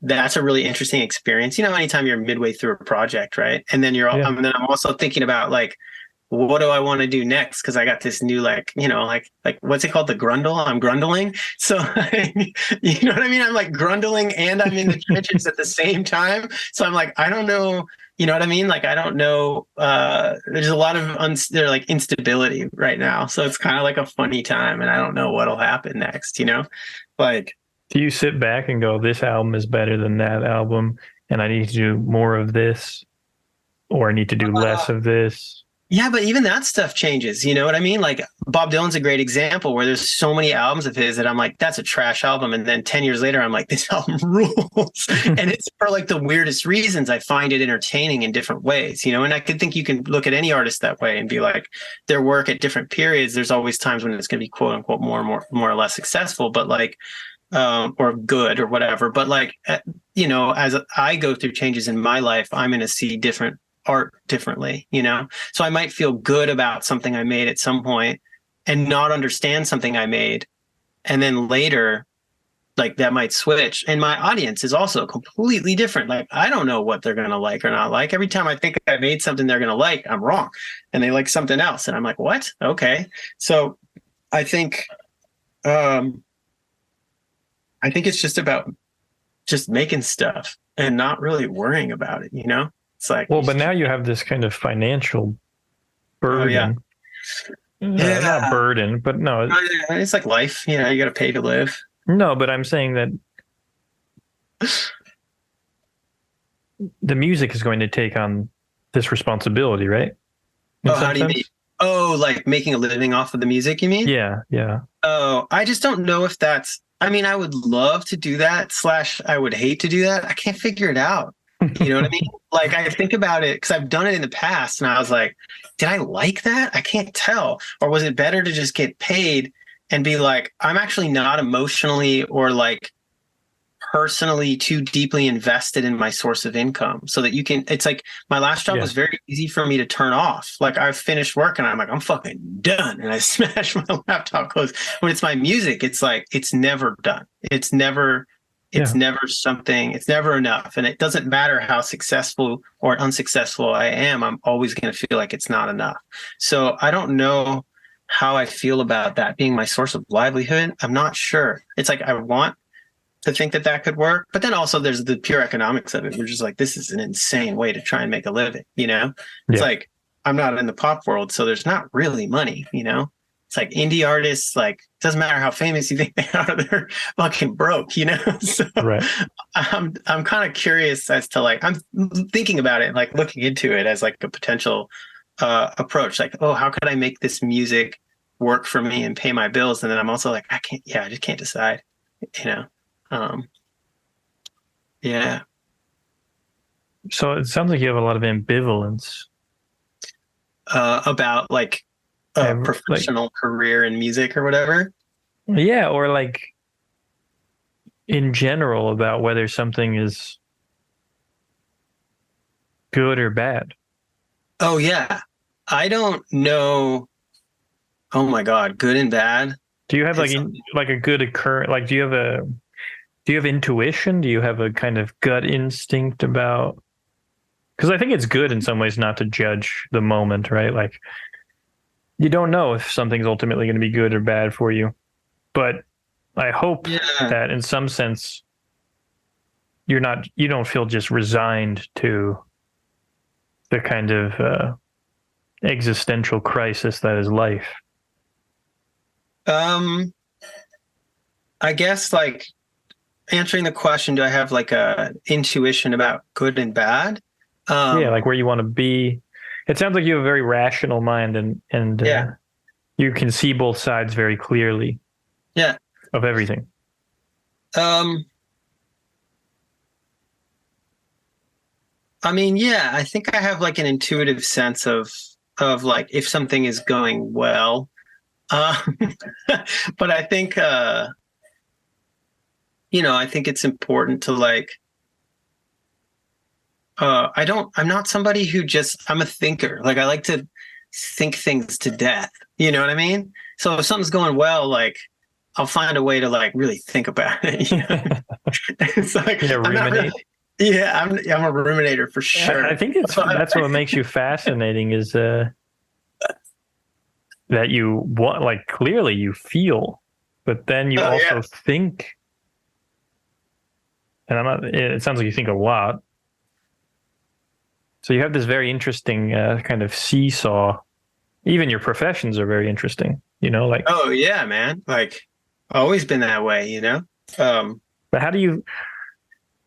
that's a really interesting experience. You know, anytime you're midway through a project, right? And then and then I'm also thinking about like, what do I want to do next? Because I got this new, like, you know, like what's it called? The grundle. I'm grundling. So, you know what I mean? I'm like grundling and I'm in the trenches at the same time. So I'm like, I don't know. You know what I mean? Like, I don't know. There's a lot of there's like instability right now. So it's kind of like a funny time, and I don't know what'll happen next. You know, like. Do you sit back and go, this album is better than that album, and I need to do more of this, or I need to do less of this? Yeah, but even that stuff changes. You know what I mean? Like Bob Dylan's a great example where there's so many albums of his that I'm like, that's a trash album. And then 10 years later, I'm like, this album rules. And it's for like the weirdest reasons. I find it entertaining in different ways, you know, and I could think you can look at any artist that way and be like, their work at different periods. There's always times when it's going to be quote unquote more or less successful, but like, or good or whatever. But like, you know, as I go through changes in my life, I'm going to see different art differently, you know? So I might feel good about something I made at some point and not understand something I made. And then later, like that might switch. And my audience is also completely different. Like, I don't know what they're going to like or not like. Every time I think I made something they're going to like, I'm wrong. And they like something else. And I'm like, what? Okay. So I think it's just about just making stuff and not really worrying about it, you know? It's like, well, but now you have this kind of financial burden. Yeah. Not burden, but no. It's like life, you know, you got to pay to live. No, but I'm saying that the music is going to take on this responsibility, right? How do you mean? Oh, like making a living off of the music, you mean? Yeah, yeah. Oh, I just don't know if that's, I mean, I would love to do that / I would hate to do that. I can't figure it out. You know what I mean? Like I think about it because I've done it in the past and I was like, did I like that? I can't tell. Or was it better to just get paid and be like, I'm actually not emotionally or like personally too deeply invested in my source of income so that you can, it's like my last job was very easy for me to turn off. Like I've finished work and I'm like, I'm fucking done. And I smash my laptop closed. When it's my music, it's like, it's never done. It's never something, it's never enough. And it doesn't matter how successful or unsuccessful I am, I'm always going to feel like it's not enough. So I don't know how I feel about that being my source of livelihood. I'm not sure. It's like, I want to think that that could work. But then also there's the pure economics of it. We're just like, this is an insane way to try and make a living, you know? It's like, I'm not in the pop world, so there's not really money, you know? It's like indie artists, like, doesn't matter how famous you think they are, they're fucking broke, you know? So Right. I'm kind of curious as to like, I'm thinking about it, like looking into it as like a potential approach. Like, oh, how could I make this music work for me and pay my bills? And then I'm also like, I just can't decide, you know? Yeah. So it sounds like you have a lot of ambivalence. About like a professional career in music or whatever. Yeah, or like in general about whether something is good or bad. Oh yeah. I don't know. Oh my God, good and bad. Do you have like a good like do you have intuition? Do you have a kind of gut instinct about, because I think it's good in some ways not to judge the moment, right? Like you don't know if something's ultimately going to be good or bad for you. But I hope that in some sense you don't feel just resigned to the kind of existential crisis that is life. I guess like answering the question, do I have like a intuition about good and bad? Like where you want to be. It sounds like you have a very rational mind and you can see both sides very clearly. Yeah. Of everything. I mean, yeah, I think I have like an intuitive sense of like if something is going well. But I think you know, I think it's important to like I'm not somebody who I'm a thinker. Like I like to think things to death. You know what I mean? So if something's going well, like I'll find a way to like really think about it. You know? It's like ruminate. I'm a ruminator for sure. I think that's what makes you fascinating is that you want, like, clearly you feel, but then you also think. And it sounds like you think a lot. So you have this very interesting kind of seesaw. Even your professions are very interesting, you know, like. Oh yeah, man. Like always been that way, you know? But how do you,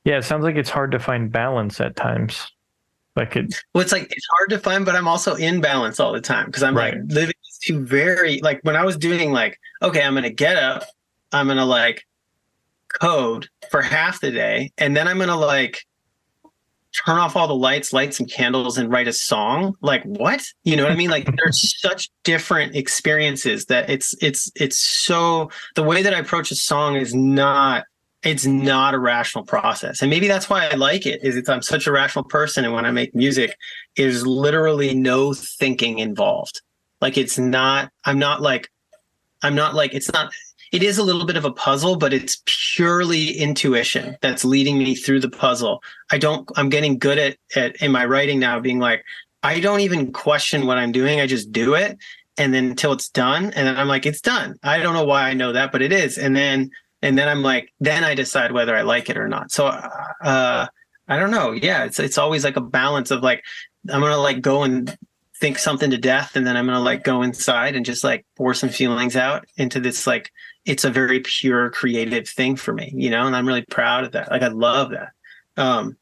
it sounds like it's hard to find balance at times. Like well, it's like, it's hard to find, but I'm also in balance all the time. Cause I'm like living two very, like when I was doing like, okay, I'm going to get up, I'm going to like code for half the day. And then I'm going to like turn off all the lights, light some candles, and write a song. Like what? You know what I mean? Like there's such different experiences that it's so, the way that I approach a song is not a rational process. And maybe that's why I like it, is I'm such a rational person. And when I make music, there's literally no thinking involved. Like it is a little bit of a puzzle, but it's purely intuition that's leading me through the puzzle. I'm getting good at in my writing now, being like, I don't even question what I'm doing. I just do it. And then until it's done. And then I'm like, it's done. I don't know why I know that, but it is. And then I'm like, then I decide whether I like it or not. So, I don't know. Yeah. It's always like a balance of like, I'm going to like go and think something to death. And then I'm going to like go inside and just like pour some feelings out into this, like, it's a very pure creative thing for me, you know, and I'm really proud of that. Like, I love that. And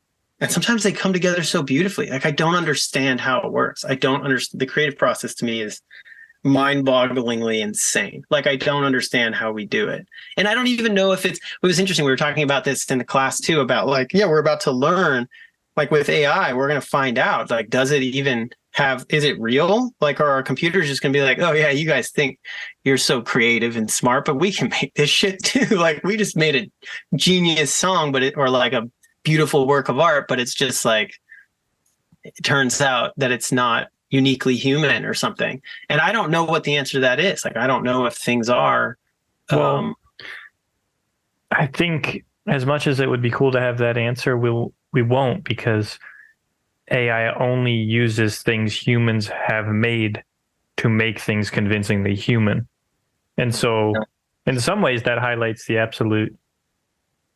sometimes they come together so beautifully. Like, I don't understand how it works. I don't understand. The creative process to me is mind-bogglingly insane. Like, I don't understand how we do it. And I don't even know if it was interesting. We were talking about this in the class too, about like, we're about to learn, like with AI, we're going to find out, like, does it even is it real? Like, are our computers just going to be like, oh yeah, you guys think you're so creative and smart, but we can make this shit too. Like, we just made a genius song, or like a beautiful work of art, but it's just like, it turns out that it's not uniquely human or something. And I don't know what the answer to that is. Like, I don't know if things are. Well, I think as much as it would be cool to have that answer, we won't, because AI only uses things humans have made to make things convincingly human. And so in some ways that highlights the absolute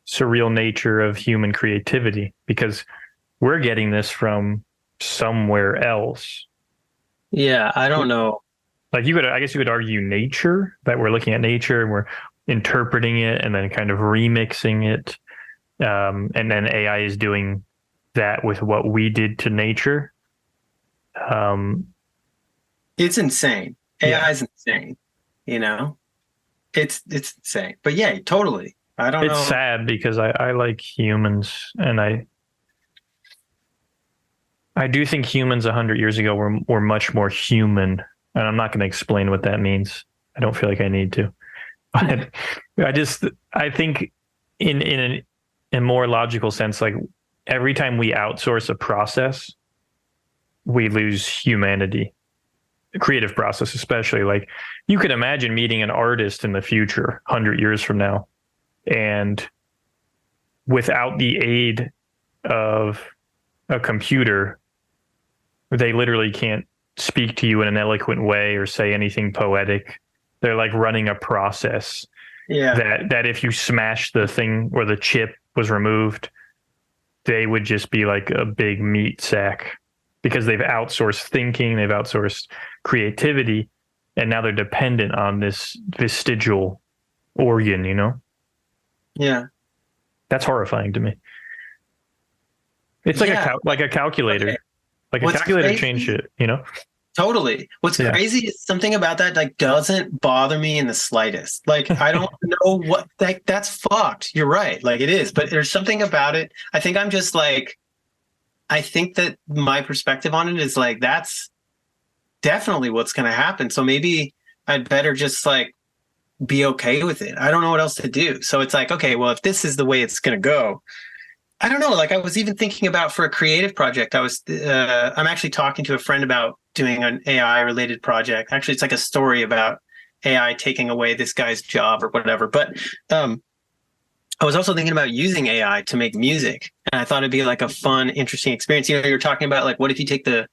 surreal nature of human creativity, because we're getting this from somewhere else. Yeah, I don't know. Like I guess you could argue nature, that we're looking at nature and we're interpreting it and then kind of remixing it. And then AI is doing that with what we did to nature. It's insane. AI is insane. You know, it's insane. But yeah, totally. I don't know. It's sad because I like humans, and I do think humans 100 years ago were much more human, and I'm not going to explain what that means. I don't feel like I need to. But I think in a more logical sense, like every time we outsource a process, we lose humanity. The creative process, especially. Like you could imagine meeting an artist in the future, 100 years from now, and without the aid of a computer, they literally can't speak to you in an eloquent way or say anything poetic. They're like running a process. Yeah. That if you smash the thing or the chip was removed, they would just be like a big meat sack, because they've outsourced thinking, they've outsourced creativity, and now they're dependent on this vestigial organ, you know? Yeah. That's horrifying to me. It's like a calculator. Okay. Like a calculator changed it, you know? Totally. What's crazy is something about that like doesn't bother me in the slightest. Like I don't know what that's fucked. You're right. Like it is, but there's something about it. I think I'm just like, I think that my perspective on it is like that's definitely what's going to happen. So maybe I'd better just like be okay with it. I don't know what else to do. So it's like, okay, well, if this is the way it's going to go, I don't know. Like I was even thinking about for a creative project, I'm actually talking to a friend about doing an AI related project. Actually, it's like a story about AI taking away this guy's job or whatever. But I was also thinking about using AI to make music. And I thought it'd be like a fun, interesting experience. You know, you're talking about like, what if you take the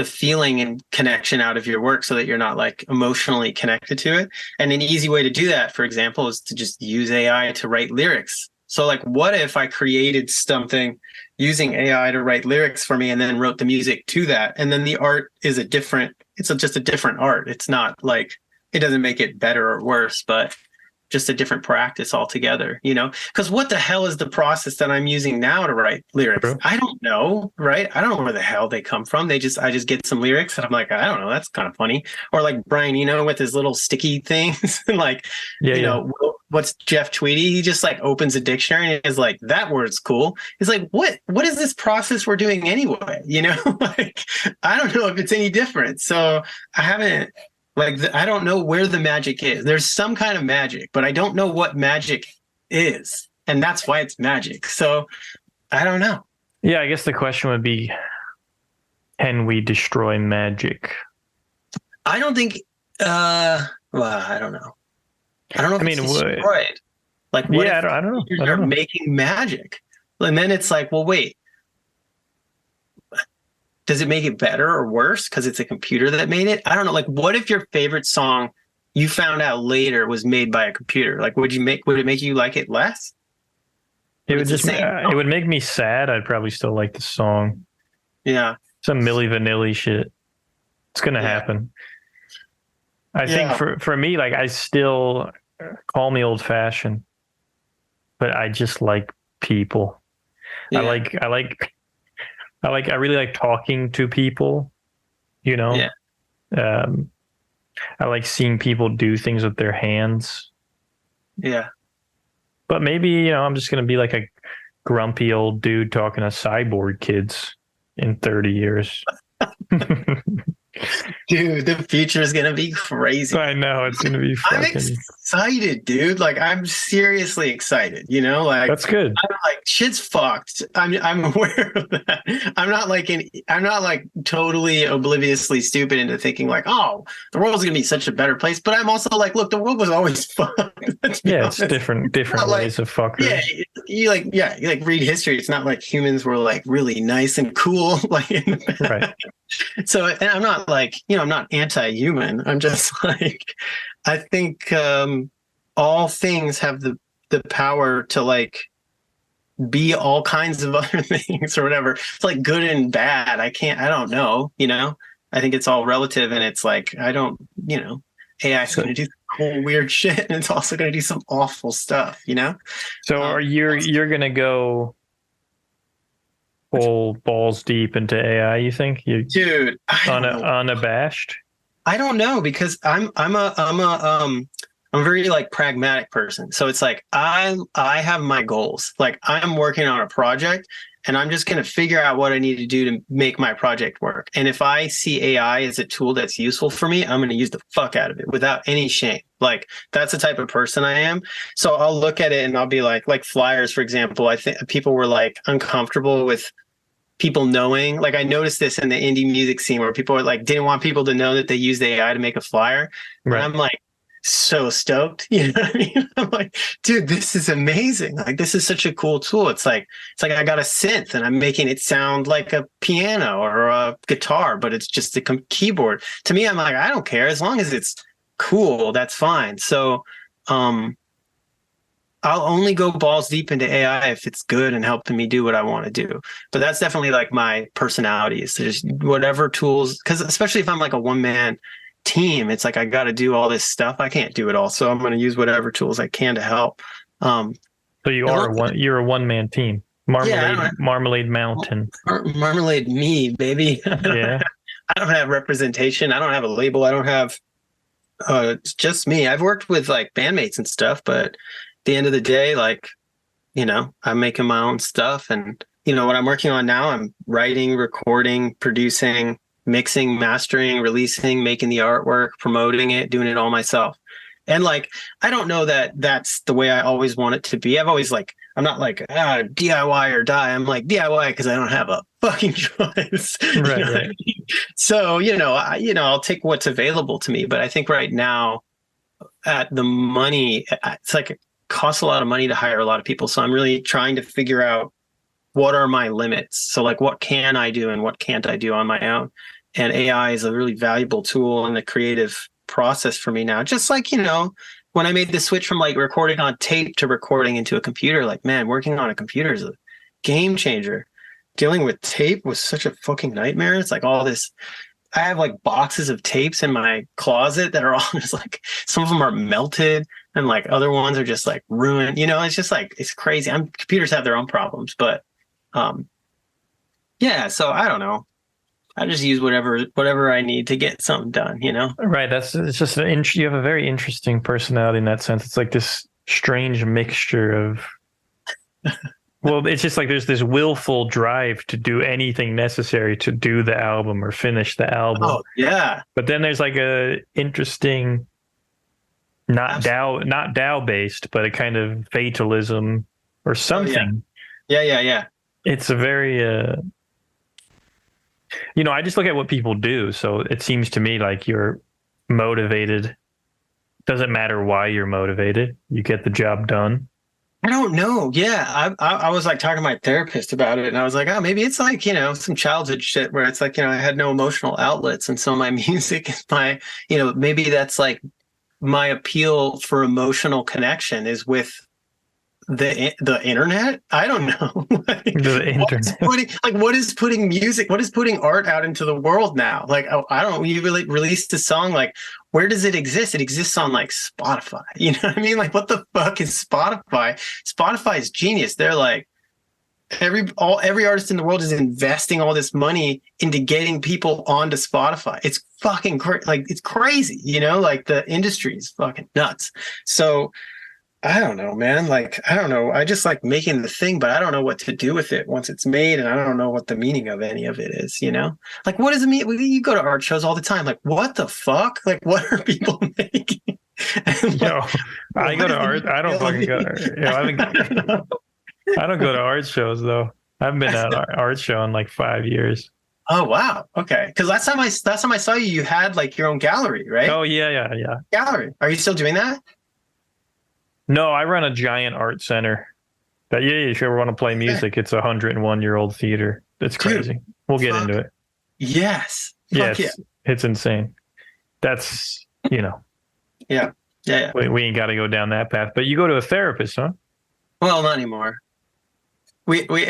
feeling and connection out of your work so that you're not like emotionally connected to it? And an easy way to do that, for example, is to just use AI to write lyrics. So like, what if I created something using AI to write lyrics for me and then wrote the music to that? And then the art is just a different art. It's not like, it doesn't make it better or worse, but just a different practice altogether, you know? Because what the hell is the process that I'm using now to write lyrics? True. I don't know, right? I don't know where the hell they come from. I just get some lyrics and I'm like, I don't know, that's kind of funny. Or like Brian, you know, with his little sticky things, like, you know, what's Jeff Tweedy? He just like opens a dictionary and is like, that word's cool. He's like, what is this process we're doing anyway? You know, like, I don't know if it's any different. So I haven't, I don't know where the magic is. There's some kind of magic, but I don't know what magic is. And that's why it's magic. So I don't know. Yeah, I guess the question would be, can we destroy magic? I don't think, well, I don't know. I don't know if it's destroyed. Like, what if I don't know. You're making magic. And then it's like, well, wait. Does it make it better or worse because it's a computer that made it? I don't know. Like, what if your favorite song you found out later was made by a computer? Like, would it make you like it less? It would just it would make me sad. I'd probably still like the song. Yeah. Some Milli Vanilli shit. It's gonna happen. I think for me, like I still call me old fashioned, but I just like people. Yeah. I really like talking to people, you know? Yeah. I like seeing people do things with their hands. Yeah. But maybe, you know, I'm just going to be like a grumpy old dude talking to cyborg kids in 30 years. Dude, the future is going to be crazy. I know, it's going to be fucking... I'm excited, dude. Like, I'm seriously excited, you know? Like, that's good. I'm like, shit's fucked. I'm aware of that. I'm not like totally obliviously stupid into thinking like, oh, the world's going to be such a better place. But I'm also like, look, the world was always fucked. Yeah, it's different ways of fucking. Yeah, you read history. It's not like humans were like really nice and cool. Like, in the right. So, and I'm not like, you know, I'm not anti-human. I'm just like, I think all things have the power to like be all kinds of other things or whatever. It's like good and bad. I don't know, I think it's all relative, and it's like, I don't, AI is going to do cool, weird shit, and it's also going to do some awful stuff, So you're going to go full balls deep into AI, you think? Dude, unabashed? I don't know, because I'm a very like pragmatic person. So it's like I have my goals. Like I'm working on a project and I'm just going to figure out what I need to do to make my project work. And if I see AI as a tool that's useful for me, I'm going to use the fuck out of it without any shame. Like that's the type of person I am. So I'll look at it and I'll be like flyers, for example. I think people were like uncomfortable with people knowing, like I noticed this in the indie music scene where people were like, didn't want people to know that they used AI to make a flyer. Right. And I'm like, so stoked, you know what I mean? I'm like, dude, this is amazing. Like, this is such a cool tool. It's like I got a synth and I'm making it sound like a piano or a guitar, but it's just a keyboard. To me, I'm like, I don't care. As long as it's cool, that's fine. So, I'll only go balls deep into AI if it's good and helping me do what I want to do. But that's definitely like my personality, is to just whatever tools, because especially if I'm like a one-man team, it's like I got to do all this stuff. I can't do it all, so I'm going to use whatever tools I can to help. So you're a one-man team. Marmalade Mountain. Marmalade me, baby. Yeah. I don't have representation. I don't have a label. I don't have. It's just me. I've worked with like bandmates and stuff, but at the end of the day, like, I'm making my own stuff, and what I'm working on now, I'm writing, recording, producing, mixing, mastering, releasing, making the artwork, promoting it, doing it all myself. And like, I don't know that that's the way I always want it to be. I've always like, I'm not like DIY or die. I'm like DIY because I don't have a fucking choice. Right. I mean? So, I'll take what's available to me. But I think right now at the money, it's like, it costs a lot of money to hire a lot of people. So I'm really trying to figure out what are my limits. So like, what can I do and what can't I do on my own? And AI is a really valuable tool in the creative process for me now. Just like, when I made the switch from like recording on tape to recording into a computer, like, man, working on a computer is a game changer. Dealing with tape was such a fucking nightmare. It's like all this, I have like boxes of tapes in my closet that are all just like, some of them are melted and like other ones are just like ruined. It's just like, it's crazy. Computers have their own problems, but yeah, so I don't know. I just use whatever I need to get something done, Right. It's just you have a very interesting personality in that sense. It's like this strange mixture of, well, it's just like there's this willful drive to do anything necessary to do the album or finish the album. Oh, yeah. But then there's like a interesting, not Tao based, but a kind of fatalism or something. Oh, yeah. It's a very, I just look at what people do. So it seems to me like you're motivated. Doesn't matter why you're motivated. You get the job done. I don't know. Yeah. I was like talking to my therapist about it, and I was like, oh, maybe it's like, some childhood shit where it's like, I had no emotional outlets. And so my music is maybe that's like my appeal for emotional connection is with the internet. I don't know. The internet. What is putting music, what is putting art out into the world now? Like, I don't, you really released a song, like, where does it exist? It exists on like Spotify. You know what I mean? Like, what the fuck is Spotify? Spotify is genius. They're like, every artist in the world is investing all this money into getting people onto Spotify. It's fucking it's crazy, like the industry is fucking nuts. So I don't know, man. Like, I don't know. I just like making the thing, but I don't know what to do with it once it's made. And I don't know what the meaning of any of it is, Like, what does it mean? You go to art shows all the time. Like, what the fuck? Like, what are people making? I go to art. I don't fucking go. I don't go to art shows, though. I haven't been at an art show in like 5 years. Oh, wow. Okay. Because last time I saw you, you had like your own gallery, right? Oh, yeah. Gallery. Are you still doing that? No, I run a giant art center. But yeah, if you ever want to play music, it's a 101-year-old theater. It's crazy. Dude, we'll get into it. Yes. It's insane. That's, Yeah. We ain't got to go down that path. But you go to a therapist, huh? Well, not anymore. we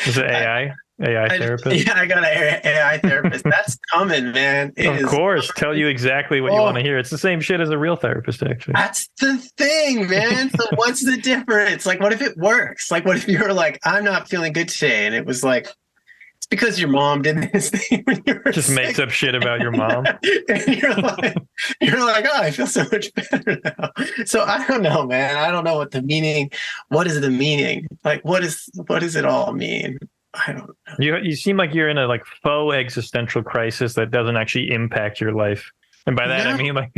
Is it AI therapist? yeah, I got an AI therapist. That's coming, man. It Of is course, tell you exactly what you want to hear. It's the same shit as a real therapist, actually. That's the thing, man. So what's the difference? Like, what if it works? Like, what if you're like, I'm not feeling good today, and it was like, it's because your mom did this thing when you were Just sick. makes up shit about your mom. And you're like, oh, I feel so much better now. So I don't know, man. I don't know what the meaning. What is the meaning? Like, what does it all mean? I don't know. You seem like you're in a like faux existential crisis that doesn't actually impact your life. And by that I mean like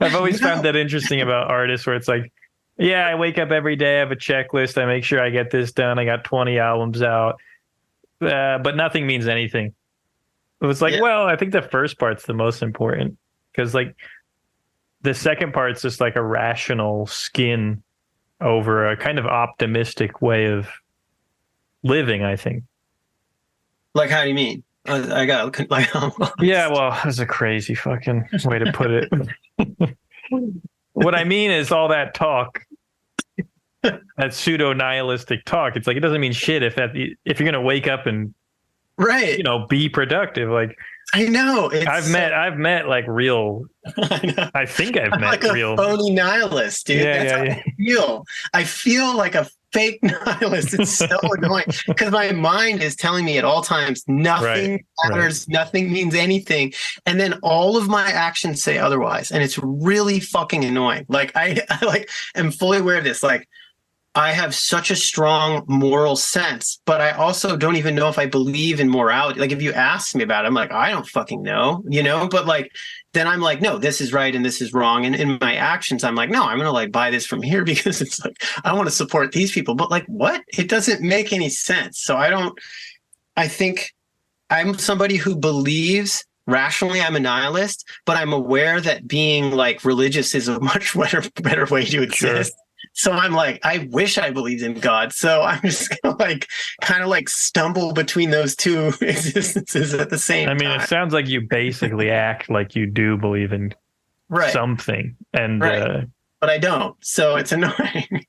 I've always found that interesting about artists where it's like, yeah, I wake up every day, I have a checklist, I make sure I get this done, I got 20 albums out, but nothing means anything. It was like, well, I think the first part's the most important because like the second part's just like a rational skin over a kind of optimistic way of living, I think. Like, how do you mean? I got like, yeah, well, that's a crazy fucking way to put it. What I mean is all that talk, that pseudo nihilistic talk. It's like it doesn't mean shit if you're gonna wake up and be productive. Like I know I've met like real. I think I've met like a real phony nihilist, dude. That's how I feel. I feel like a fake nihilist. It's so annoying because my mind is telling me at all times nothing matters, nothing means anything, and then all of my actions say otherwise, and it's really fucking annoying. Like I like am fully aware of this. Like I have such a strong moral sense, but I also don't even know if I believe in morality. Like if you ask me about it, I'm like, I don't fucking know, but like then I'm like, no, this is right and this is wrong. And in my actions, I'm like, no, I'm going to like buy this from here because it's like, I want to support these people. But like, what? It doesn't make any sense. So I think I'm somebody who believes rationally I'm a nihilist, but I'm aware that being like religious is a much better way to exist. Sure. So I'm like, I wish I believed in God. So I'm just gonna like kind of like stumble between those two existences at the same time. I mean, it sounds like you basically act like you do believe in something. And but I don't. So it's annoying.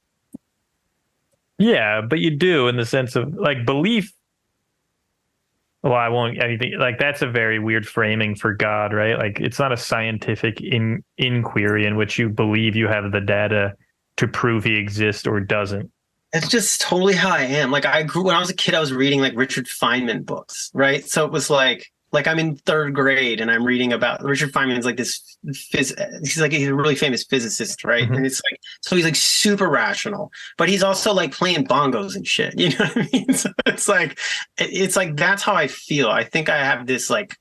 Yeah, but you do in the sense of like belief. Well, I won't anything like that's a very weird framing for God, right? Like it's not a scientific inquiry in which you believe you have the data to prove he exists or doesn't. It's just totally how I am. Like when I was a kid, I was reading like Richard Feynman books, right? So it was like I'm in third grade and I'm reading about Richard Feynman's like this he's a really famous physicist, right? Mm-hmm. And it's like, so he's like super rational, but he's also like playing bongos and shit. You know what I mean? So it's like that's how I feel. I think I have this like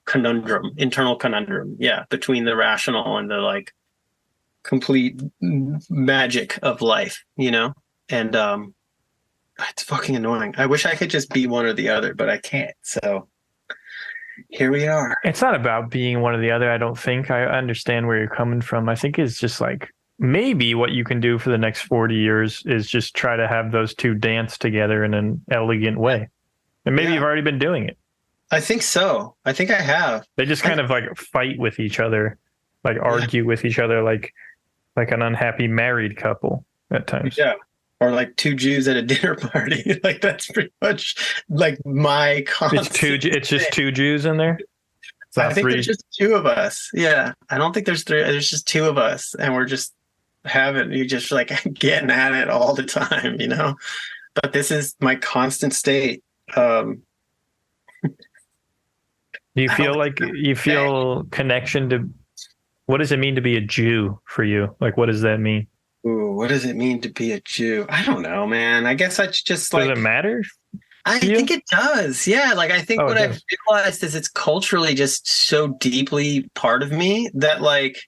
internal conundrum, between the rational and the like complete magic of life, and it's fucking annoying. I wish I could just be one or the other, but I can't. So here we are. It's not about being one or the other. I don't think. I understand where you're coming from. I think it's just like maybe what you can do for the next 40 years is just try to have those two dance together in an elegant way. And maybe you've already been doing it. I think so. I think I have. They just kind of like fight with each other, like argue with each other, like an unhappy married couple at times. Yeah. Or like two Jews at a dinner party. Like that's pretty much like my concept. It's just two Jews in there? I think there's just two of us. Yeah. I don't think there's three. There's just two of us. And we're just you're just like getting at it all the time, But this is my constant state. Do you feel connection to what does it mean to be a Jew for you? Like, what does that mean? Ooh, what does it mean to be a Jew? I don't know, man. I guess that's just like... Does it matter? I think it does. Yeah. Like, I think what I've realized is it's culturally just so deeply part of me that like,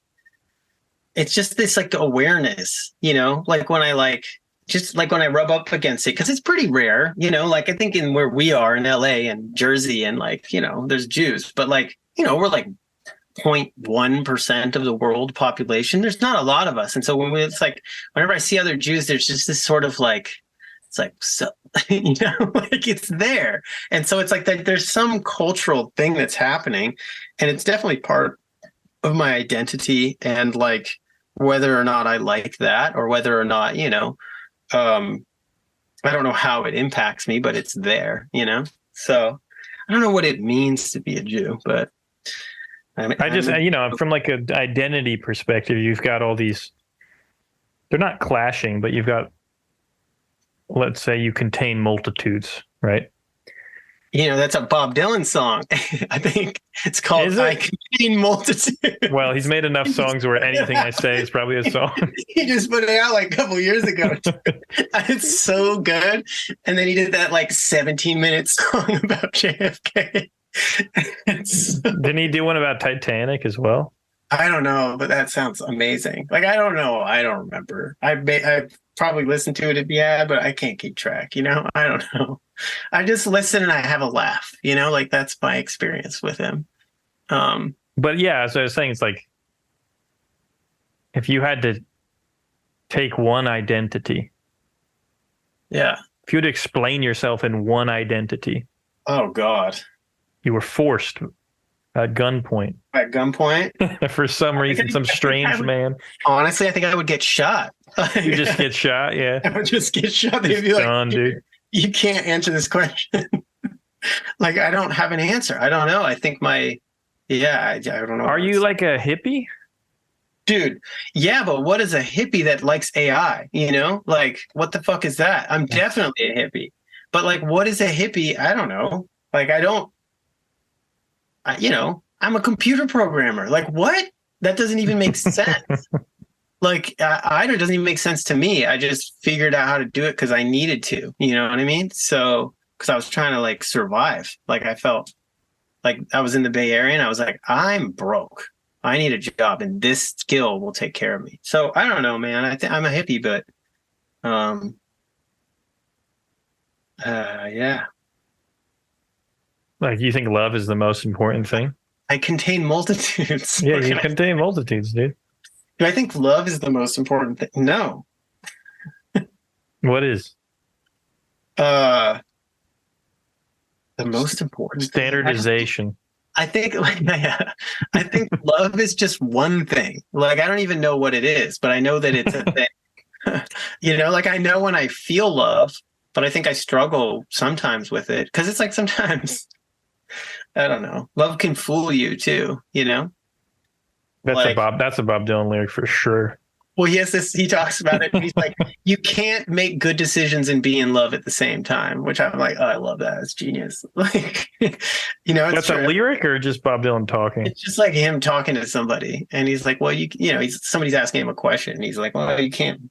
it's just this like awareness, like when I when I rub up against it, because it's pretty rare, like I think in where we are in LA and Jersey and like, there's Jews, but like, we're like 0.1% of the world population. There's not a lot of us. And so it's like, whenever I see other Jews, there's just this sort of like, it's like, so, like it's there. And so it's like that there's some cultural thing that's happening, and it's definitely part of my identity. And like, whether or not I like that or whether or not, I don't know how it impacts me, but it's there, you know? So I don't know what it means to be a Jew, but I just, from like an identity perspective, you've got all these, they're not clashing, but you've got, let's say you contain multitudes, right? That's a Bob Dylan song. I think it's called I Contain Multitude. Well, he's made enough songs where anything I say is probably a song. He just put it out like a couple years ago. It's so good. And then he did that like 17-minute song about JFK. Didn't he do one about Titanic as well? I don't know, but that sounds amazing. Like, I don't know. I don't remember. I probably listened to it, but I can't keep track, I don't know. I just listen and I have a laugh, like that's my experience with him. But yeah, so I was saying, it's like, if you had to take one identity. Yeah. If you had to explain yourself in one identity. Oh, God. You were forced at gunpoint. At gunpoint? For some reason, some strange man. Honestly, I think I would get shot. You just get shot, yeah. I would just get shot. They'd be like, done, dude. You can't answer this question. Like, I don't have an answer. I don't know. I think I don't know. Are you like a hippie? Dude, yeah, but what is a hippie that likes AI? Like, what the fuck is that? I'm definitely a hippie. But like, what is a hippie? I don't know. Like, I'm a computer programmer. Like, what? That doesn't even make sense. Like, either doesn't even make sense to me. I just figured out how to do it because I needed to. You know what I mean? So, because I was trying to like survive. Like, I felt like I was in the Bay Area and I was like, I'm broke. I need a job and this skill will take care of me. So I don't know, man. I think I'm a hippie, but yeah. Like, you think love is the most important thing? I contain multitudes. Yeah, you contain multitudes, dude. Do I think love is the most important thing? No. What is? The most important standardization. I think I think love is just one thing. Like, I don't even know what it is, but I know that it's a thing. Like, I know when I feel love, but I think I struggle sometimes with it because it's like sometimes I don't know. Love can fool you too, That's like, a Bob Dylan lyric for sure. Well, he talks about it. And he's like, you can't make good decisions and be in love at the same time, which I'm like, oh, I love that. It's genius. Like, That's a lyric or just Bob Dylan talking? It's just like him talking to somebody. And he's like, well, somebody's asking him a question. And he's like, well, you can't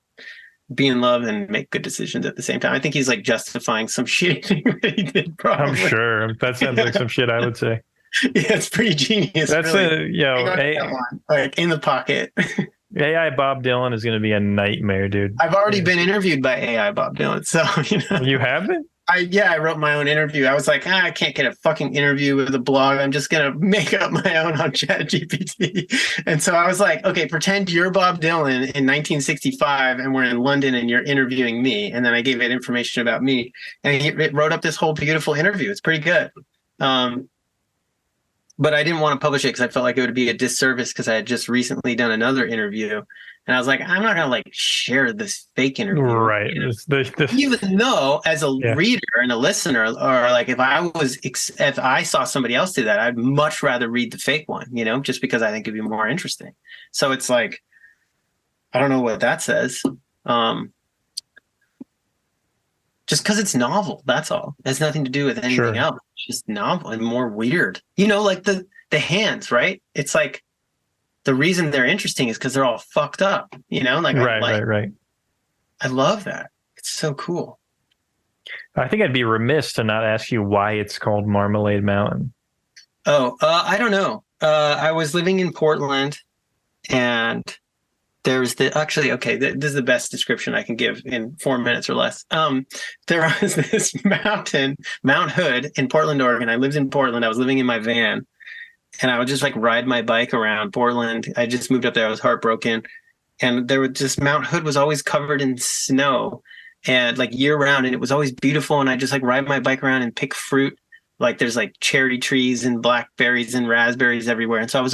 be in love and make good decisions at the same time. I think he's like justifying some shit that he did. Probably. I'm sure that sounds like some shit I would say. Yeah, it's pretty genius. That's really. Like in the pocket. AI Bob Dylan is going to be a nightmare, dude. I've already been interviewed by AI Bob Dylan, so You haven't? I wrote my own interview. I was like, I can't get a fucking interview with a blog. I'm just gonna make up my own on ChatGPT. And so I was like, okay, pretend you're Bob Dylan in 1965, and we're in London, and you're interviewing me. And then I gave it information about me, and it wrote up this whole beautiful interview. It's pretty good. But I didn't want to publish it because I felt like it would be a disservice because I had just recently done another interview. And I was like, I'm not going to like share this fake interview. Right. Even though as a reader and a listener, or like if I saw somebody else do that, I'd much rather read the fake one, just because I think it'd be more interesting. So it's like, I don't know what that says. Just because it's novel, that's all. It has nothing to do with anything else. It's just novel and more weird. Like the hands, right? It's like the reason they're interesting is because they're all fucked up. Like right. I love that. It's so cool. I think I'd be remiss to not ask you why it's called Marmalade Mountain. Oh, I don't know. I was living in Portland, and there's this is the best description I can give in 4 minutes or less. There was this mountain, Mount Hood in Portland, Oregon. I lived in Portland. I was living in my van, and I would just like ride my bike around Portland. I just moved up there. I was heartbroken. And there was just Mount Hood was always covered in snow and like year round. And it was always beautiful. And I just like ride my bike around and pick fruit. Like there's like cherry trees and blackberries and raspberries everywhere. And so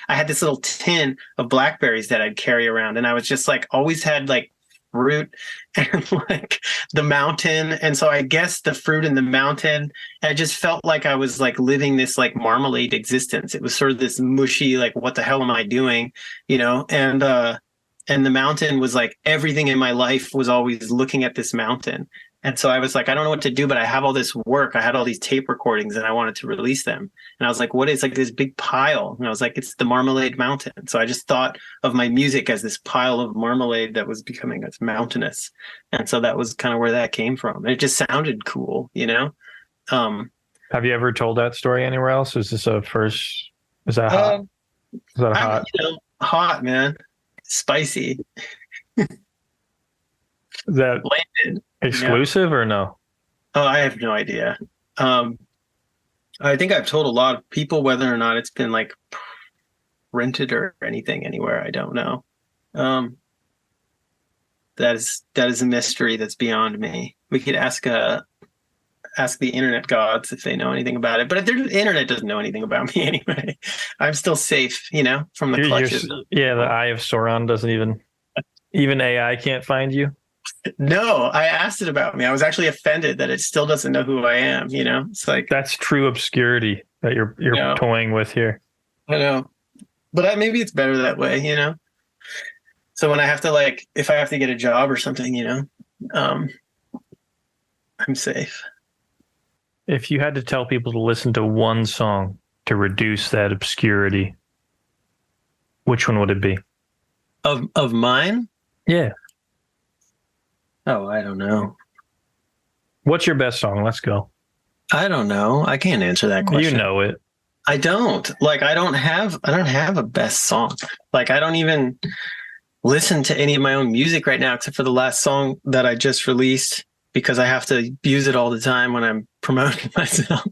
I had this little tin of blackberries that I'd carry around. And I was just like, always had like fruit and like the mountain. And so I guess the fruit and the mountain, I just felt like I was like living this like marmalade existence. It was sort of this mushy, like, what the hell am I doing? You know? And the mountain was like everything in my life was always looking at this mountain. And so I was like, I don't know what to do, but I have all this work. I had all these tape recordings and I wanted to release them. And I was like, what is like this big pile? And I was like, it's the Marmalade Mountain. So I just thought of my music as this pile of marmalade that was becoming as mountainous. And so that was kind of where that came from. It just sounded cool, you know? Have you ever told that story anywhere else? Is this a first? Is that hot? Is that hot? Hot, man. Spicy. Is that Landed. exclusive or no? Oh, I have no idea. I think I've told a lot of people, whether or not it's been like rented or anything anywhere. I don't know. That is a mystery that's beyond me. We could ask the internet gods if they know anything about it. But if the internet doesn't know anything about me anyway, I'm still safe, from the clutches. The Eye of Sauron doesn't even AI can't find you. No, I asked it about me. I was actually offended that it still doesn't know who I am. It's like that's true obscurity that you're toying with here. I know, but maybe it's better that way. So when I have to if I have to get a job or something, I'm safe. If you had to tell people to listen to one song to reduce that obscurity, which one would it be? Of mine? Yeah. Oh, I don't know. What's your best song? Let's go. I don't know. I can't answer that question. You know it. I don't. I don't have a best song. I don't even listen to any of my own music right now, except for the last song that I just released, because I have to use it all the time when I'm promoting myself.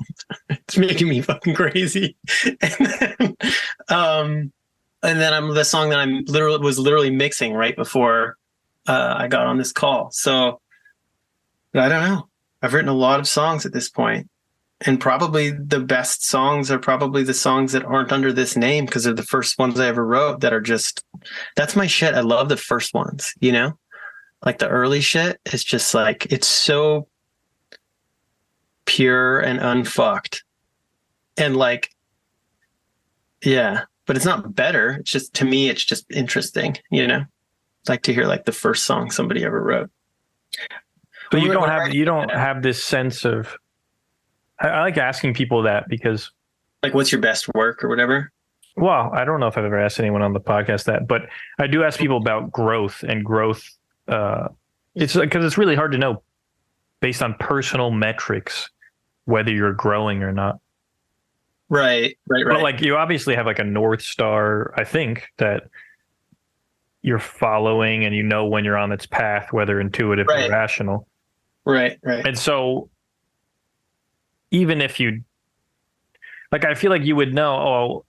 It's making me fucking crazy. And then I'm the song that I'm literally mixing right before I got on this call. So I don't know. I've written a lot of songs at this point, and probably the best songs are probably the songs that aren't under this name, because they're the first ones I ever wrote that are just, that's my shit. I love the first ones, like the early shit is just it's so pure and unfucked. And yeah, but it's not better. It's just, to me, it's just interesting, like to hear the first song somebody ever wrote. But you don't have this sense of, I like asking people that, because what's your best work or whatever? Well, I don't know if I've ever asked anyone on the podcast that, but I do ask people about growth and growth. It's because it's really hard to know based on personal metrics whether you're growing or not. Right. But you obviously have a North Star, I think, that you're following, and when you're on its path, whether intuitive or rational. Right. And so even if you I feel like you would know,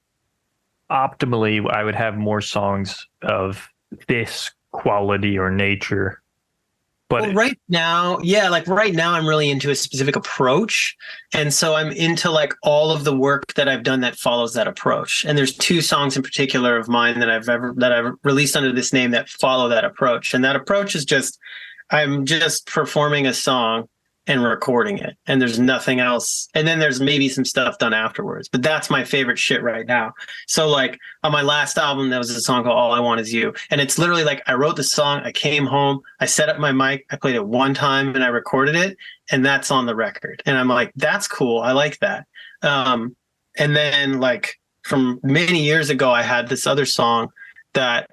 optimally I would have more songs of this quality or nature. But right now I'm really into a specific approach. And so I'm into all of the work that I've done that follows that approach. And there's two songs in particular of mine that I've released under this name that follow that approach. And that approach is just, I'm just performing a song and recording it, and there's nothing else. And then there's maybe some stuff done afterwards, but that's my favorite shit right now. So on my last album, there was a song called All I Want Is You. And it's literally I wrote the song, I came home, I set up my mic, I played it one time and I recorded it, and that's on the record. And I'm like, that's cool. I like that. And then from many years ago, I had this other song that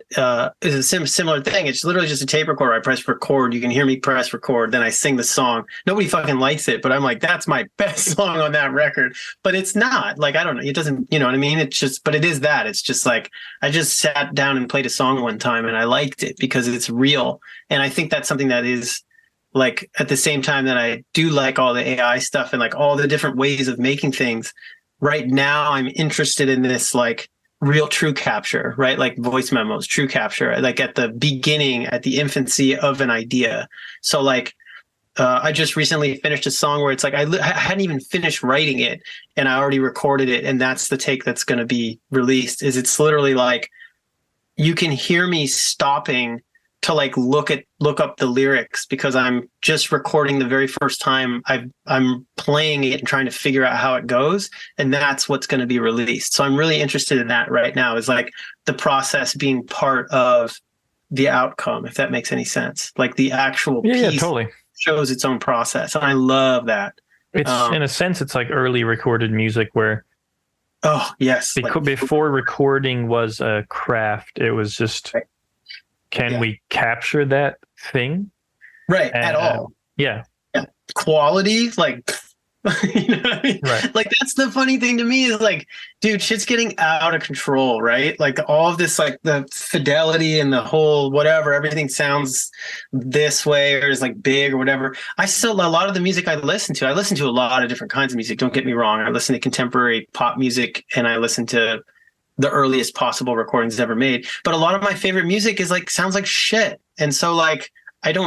is a similar thing. It's literally just a tape recorder. I press record. You can hear me press record. Then I sing the song. Nobody fucking likes it, but I'm like, that's my best song on that record. But it's not. I don't know. It doesn't, you know what I mean? It's just, but it is that. It's just I just sat down and played a song one time and I liked it because it's real. And I think that's something that is at the same time that I do like all the AI stuff and all the different ways of making things. Right now, I'm interested in this real true capture, right? Voice memos, true capture, at the beginning, at the infancy of an idea. So I just recently finished a song where it's I hadn't even finished writing it and I already recorded it. And that's the take that's going to be released. It's literally you can hear me stopping to like look up the lyrics because I'm just recording the very first time I'm playing it and trying to figure out how it goes, and that's what's going to be released. So I'm really interested in that right now, is like the process being part of the outcome, if that makes any sense. Like the actual piece totally shows its own process, and I love that. It's in a sense, it's like early recorded music where before recording was a craft. It was just, can we capture that thing? Right. At all. Yeah. Quality, like, you know what I mean? Right. Like, that's the funny thing to me is like, dude, shit's getting out of control, right? Like all of this, like the fidelity and the whole whatever, everything sounds this way or is like big or whatever. A lot of the music I listen to a lot of different kinds of music. Don't get me wrong. I listen to contemporary pop music and I listen to the earliest possible recordings ever made. But a lot of my favorite music is like, sounds like shit. And so like,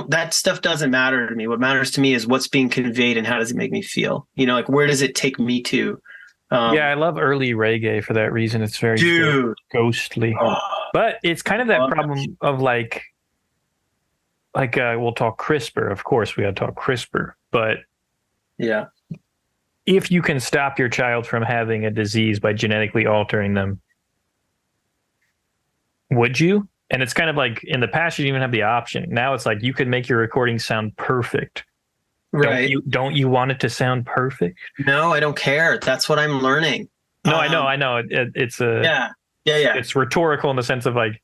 that stuff doesn't matter to me. What matters to me is what's being conveyed and how does it make me feel? You know, like where does it take me to? I love early reggae for that reason. It's very ghostly, but it's kind of that problem of like we'll talk CRISPR. Of course, we got to talk CRISPR, but yeah, if you can stop your child from having a disease by genetically altering them, would you? And it's kind of like in the past, you didn't even have the option. Now it's like you could make your recording sound perfect. Right. Don't you want it to sound perfect? No, I don't care. That's what I'm learning. No, I know. It's It's rhetorical in the sense of like,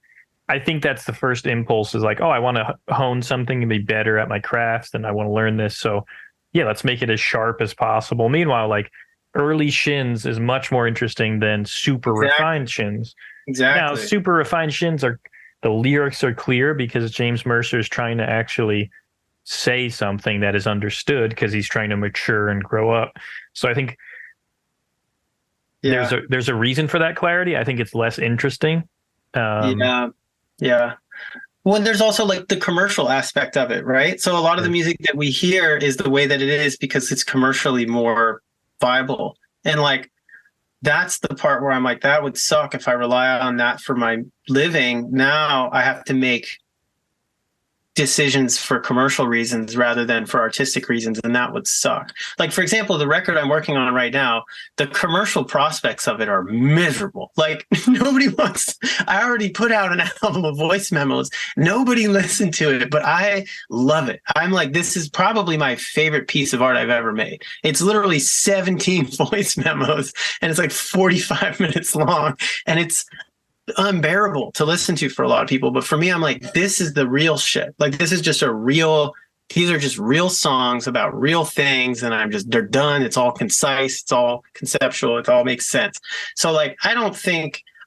I think that's the first impulse is like, oh, I want to hone something and be better at my craft, and I want to learn this. So yeah, let's make it as sharp as possible. Meanwhile, like early shins is much more interesting than super refined shins. Exactly. Now, super refined shins the lyrics are clear because James Mercer is trying to actually say something that is understood because he's trying to mature and grow up. So I think there's a reason for that clarity. I think it's less interesting. Yeah. Well, there's also like the commercial aspect of it, right? So a lot of the music that we hear is the way that it is because it's commercially more viable. And like, that's the part where I'm like, that would suck if I rely on that for my living. Now I have to make decisions for commercial reasons rather than for artistic reasons, and that would suck. Like, for example, the record I'm working on right now, the commercial prospects of it are miserable. Like, nobody wants. I already put out an album of voice memos. Nobody listened to it, but I love it. I'm like, this is probably my favorite piece of art I've ever made. It's literally 17 voice memos, and it's like 45 minutes long, and it's unbearable to listen to for a lot of people. But for me, I'm like, this is the real shit. Like, this is just these are just real songs about real things. And they're done. It's all concise. It's all conceptual. It all makes sense. So like, I don't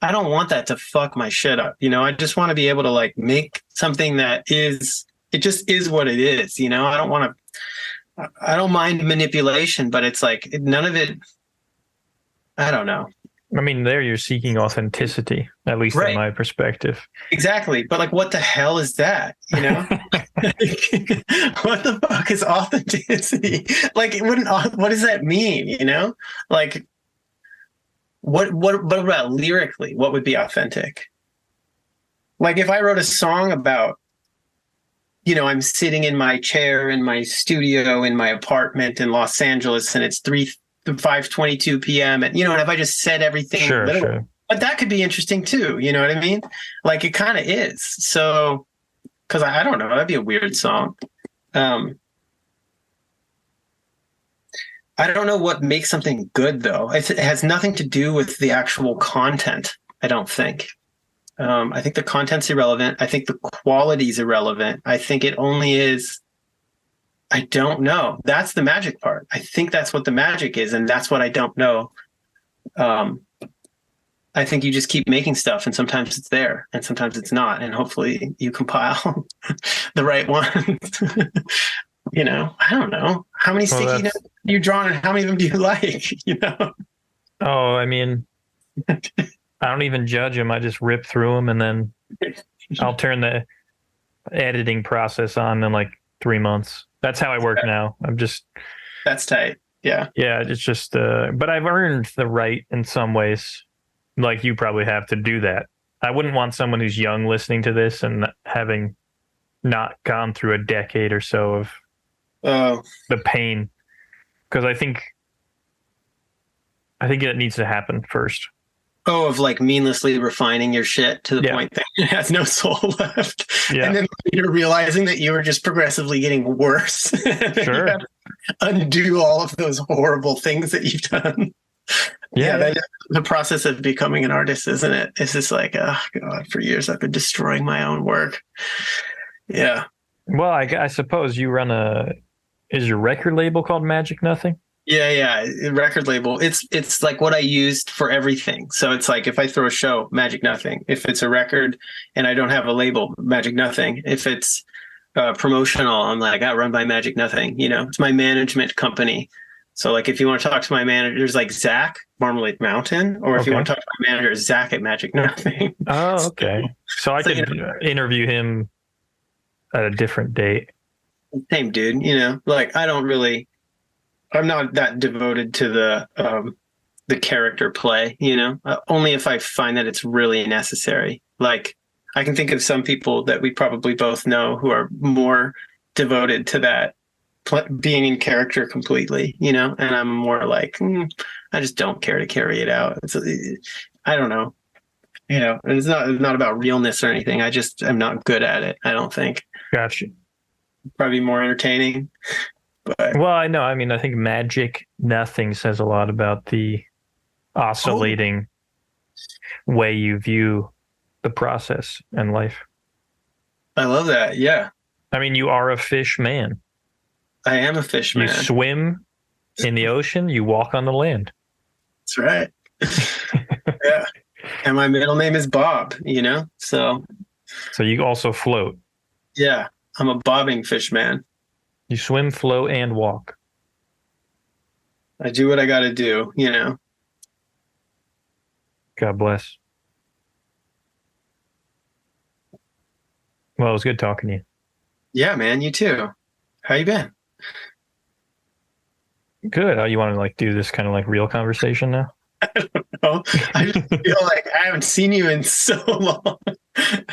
want that to fuck my shit up. You know, I just want to be able to like make something it just is what it is. You know, I don't mind manipulation, but it's like none of it, I don't know. I mean, there you're seeking authenticity, at least in my perspective. Exactly. But like, what the hell is that? You know, what the fuck is authenticity? Like, what does that mean? You know, like what about lyrically? What would be authentic? Like if I wrote a song about, you know, I'm sitting in my chair in my studio in my apartment in Los Angeles and it's 5:22 p.m. and, you know, and if I just said everything, sure. But that could be interesting too. You know what I mean? Like it kind of is. So, cause I don't know, that'd be a weird song. I don't know what makes something good though. It has nothing to do with the actual content. I don't think. I think the content's irrelevant. I think the quality's irrelevant. I think it only is. I don't know. That's the magic part. I think that's what the magic is, and that's what I don't know. I think you just keep making stuff, and sometimes it's there, and sometimes it's not, and hopefully you compile the right ones. You know, I don't know. How many sticky notes have you drawn, and how many of them do you like? You know? Oh, I mean, I don't even judge them. I just rip through them, and then I'll turn the editing process on in like 3 months. That's how I work now. That's tight. Yeah. Yeah. It's just, but I've earned the right in some ways, like you probably have, to do that. I wouldn't want someone who's young listening to this and having not gone through a decade or so of Oh, the pain, because I think it needs to happen first. oh, of like meaninglessly refining your shit to the Yeah. point that it has no soul left. Yeah. And then later realizing that you were just progressively getting worse. And then you Sure. have to undo all of those horrible things that you've done. Yeah. That is the process of becoming an artist, isn't it? It's just like, oh God, for years I've been destroying my own work. Yeah. Well, I suppose you run is your record label called Magic Nothing? Yeah. Record label. It's like what I used for everything. So it's like if I throw a show, Magic Nothing. If it's a record and I don't have a label, Magic Nothing. If it's promotional, I'm like, I run by Magic Nothing. You know, it's my management company. So like if you want to talk to my managers like Zack, Marmalade Mountain, or if you want to talk to my manager, Zack at Magic Nothing. Oh, okay. So I could interview him at a different date. Same dude, you know, like I'm not that devoted to the character play, you know, only if I find that it's really necessary. Like I can think of some people that we probably both know who are more devoted to that being in character completely, you know, and I'm more like, I just don't care to carry it out. I don't know, you know, and it's not about realness or anything. I just am not good at it. I don't think. Gotcha. Probably more entertaining. But well, I know. I mean, I think Magic Nothing says a lot about the oscillating way you view the process and life. I love that. Yeah. I mean, you are a fish man. I am a fish man. You swim in the ocean, you walk on the land. That's right. Yeah. And my middle name is Bob, you know? So you also float. Yeah. I'm a bobbing fish man. You swim, float, and walk. I do what I got to do, you know? God bless. Well, it was good talking to you. Yeah, man. You too. How you been? Good. You want to like do this kind of like real conversation now? I don't know. I just feel like I haven't seen you in so long.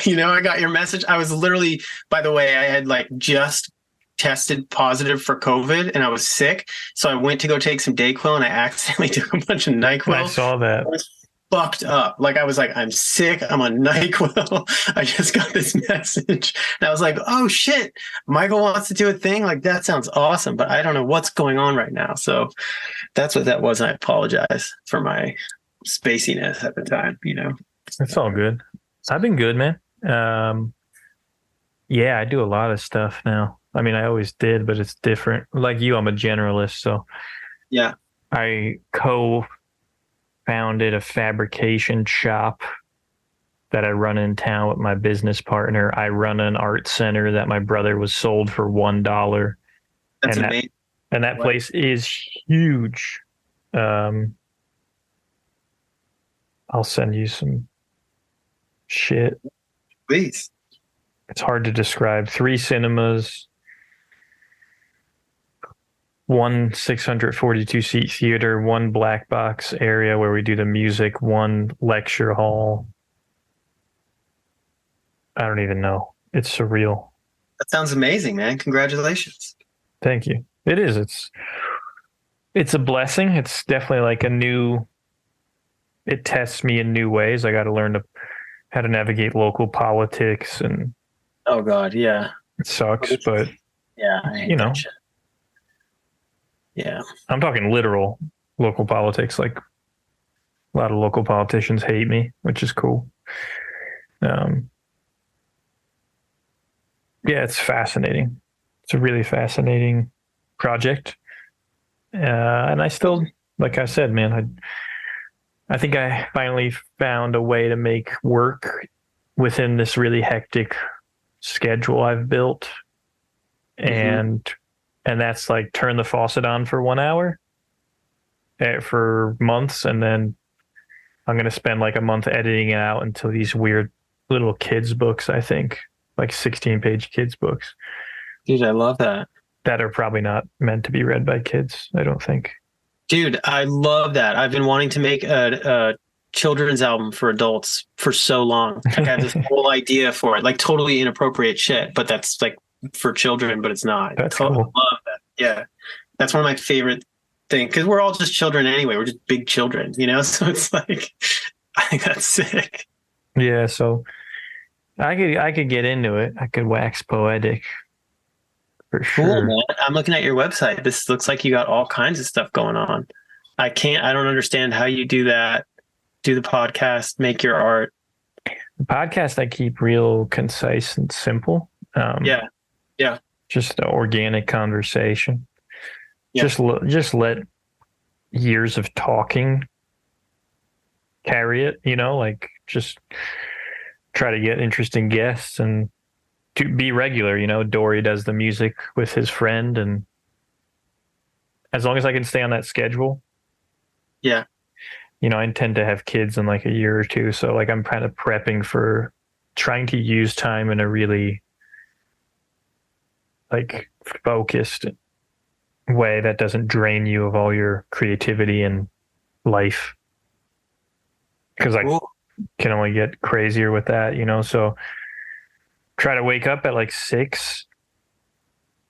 You know, I got your message. I was literally, by the way, I had like just tested positive for COVID and I was sick. So I went to go take some Dayquil and I accidentally took a bunch of NyQuil. I saw that. I was fucked up. Like I was like, I'm sick. I'm on NyQuil. I just got this message. And I was like, oh shit, Michael wants to do a thing. Like that sounds awesome, but I don't know what's going on right now. So that's what that was. I apologize for my spaciness at the time, you know. It's all good. I've been good, man. Yeah, I do a lot of stuff now. I mean, I always did, but it's different. Like you, I'm a generalist. So yeah, I co-founded a fabrication shop that I run in town with my business partner. I run an art center that my brother was sold for $1. That's amazing. And that place is huge. I'll send you some shit. Please. It's hard to describe. 3 cinemas, 1 642 seat theater, 1 black box area where we do the music, 1 lecture hall. I don't even know. It's surreal. That sounds amazing, man. Congratulations. Thank you. It is. It's a blessing. It's definitely like it tests me in new ways. I got to learn how to navigate local politics, and oh God, yeah. It sucks, but yeah, you know. Yeah. I'm talking literal local politics. Like a lot of local politicians hate me, which is cool. Yeah, it's fascinating. It's a really fascinating project. And I still, like I said, man, I think I finally found a way to make work within this really hectic schedule I've built. And that's like turn the faucet on for 1 hour for months. And then I'm going to spend like a month editing it out into these weird little kids books, I think, like 16-page kids books. Dude, I love that. That are probably not meant to be read by kids, I don't think. Dude, I love that. I've been wanting to make a children's album for adults for so long. Like I had this whole idea for it, like totally inappropriate shit, but that's like for children, but it's not. That's I cool. love that. Yeah. That's one of my favorite things because we're all just children anyway. We're just big children, you know? So it's like, I think that's sick. Yeah, so I could get into it. I could wax poetic for Cool, sure. man. I'm looking at your website. This looks like you got all kinds of stuff going on. I don't understand how you do that. Do the podcast, make your art. The podcast I keep real concise and simple. Yeah. Just an organic conversation. Yeah. Just let years of talking carry it, you know, like just try to get interesting guests and to be regular, you know. Dory does the music with his friend, and as long as I can stay on that schedule. Yeah. You know, I intend to have kids in like a year or two, so like I'm kind of prepping for trying to use time in a really like focused way that doesn't drain you of all your creativity and life, because I can only get crazier with that, you know. So try to wake up at like 6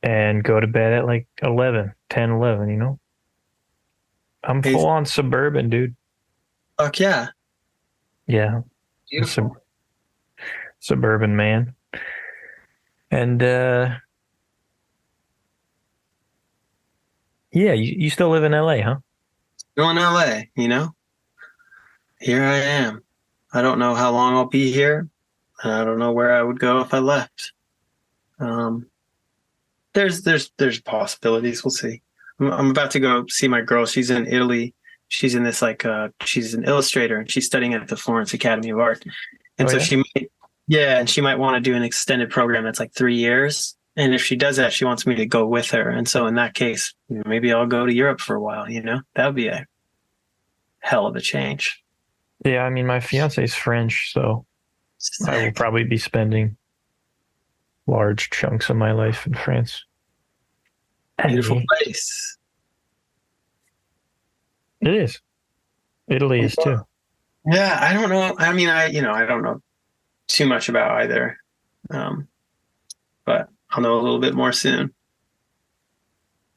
and go to bed at like 11, you know. I'm full on suburban, dude. Fuck yeah. Yeah. Beautiful. Suburban man. And yeah, you still live in LA, huh? Still in LA, you know? Here I am. I don't know how long I'll be here. And I don't know where I would go if I left. There's possibilities. We'll see. I'm about to go see my girl. She's in Italy. She's in this she's an illustrator and she's studying at the Florence Academy of Art. And she might want to do an extended program that's like 3 years. And if she does that, she wants me to go with her. And so in that case, maybe I'll go to Europe for a while, you know? That would be a hell of a change. Yeah, I mean, my fiance is French, so I will probably be spending large chunks of my life in France. Beautiful place. It is. Italy is too. Yeah, I don't know. I mean, I don't know too much about either. But I'll know a little bit more soon.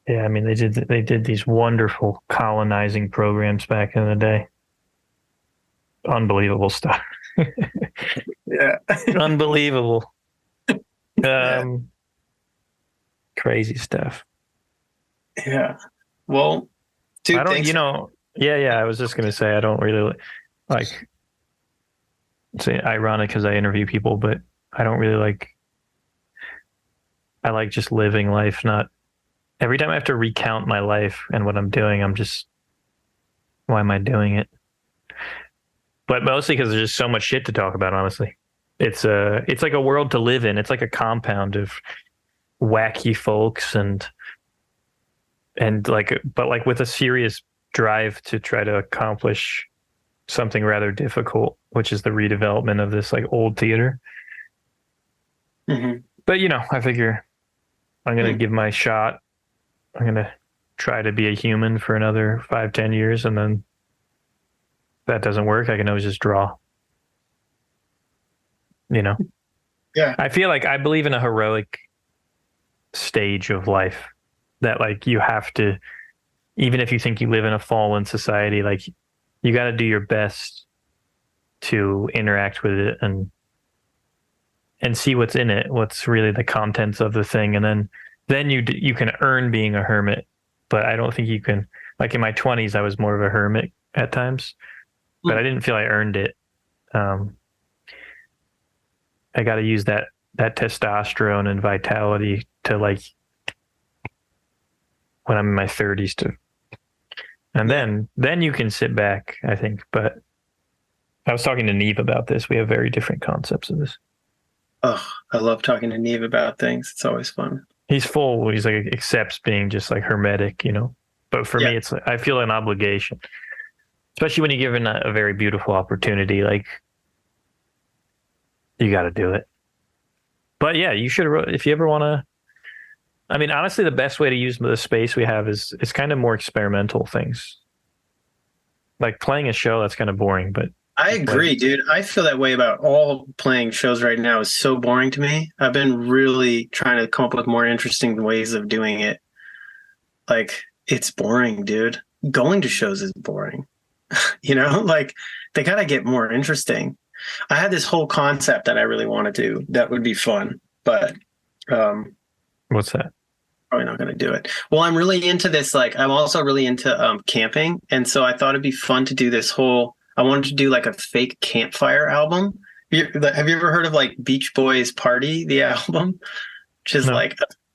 Yeah, I mean, they did these wonderful colonizing programs back in the day. Unbelievable stuff. Yeah. Unbelievable. Crazy stuff. Yeah. Well, dude, I don't, thanks. you know, yeah. I was just going to say, I don't really like, say ironic because I interview people, but I don't really like, I like just living life, not every time I have to recount my life and what I'm doing, I'm just, why am I doing it? But mostly because there's just so much shit to talk about, honestly. It's like a world to live in. It's like a compound of wacky folks and like, but like with a serious drive to try to accomplish something rather difficult, which is the redevelopment of this like old theater. Mm-hmm. But you know, I figure I'm going to give my shot. I'm going to try to be a human for another 5-10 years. And then if that doesn't work, I can always just draw, you know? Yeah. I feel like I believe in a heroic stage of life that like you have to, even if you think you live in a fallen society, like you got to do your best to interact with it and see what's in it, what's really the contents of the thing. And then you can earn being a hermit, but I don't think you can, like in my 20s, I was more of a hermit at times, but I didn't feel I earned it. I got to use that testosterone and vitality to like, when I'm in my 30s to, and then you can sit back, I think. But I was talking to Neve about this. We have very different concepts of this. Oh, I love talking to Neve about things. It's always fun. He's like accepts being just like hermetic, you know. But for me, it's like, I feel an obligation, especially when you're given a very beautiful opportunity. Like you got to do it. But yeah, you should, if you ever want to. I mean, honestly, the best way to use the space we have is kind of more experimental things. Like playing a show, that's kind of boring, but I agree, dude. I feel that way about all playing shows right now. Is so boring to me. I've been really trying to come up with more interesting ways of doing it. Like, it's boring, dude. Going to shows is boring. Like they gotta get more interesting. I had this whole concept that I really want to do that would be fun, but what's that? probably not going to do it. Well, I'm really into this. Like, I'm also really into camping, and so I thought it'd be fun to do this whole. I wanted to do like a fake campfire album. Have you ever heard of like Beach Boys Party, the album? Which is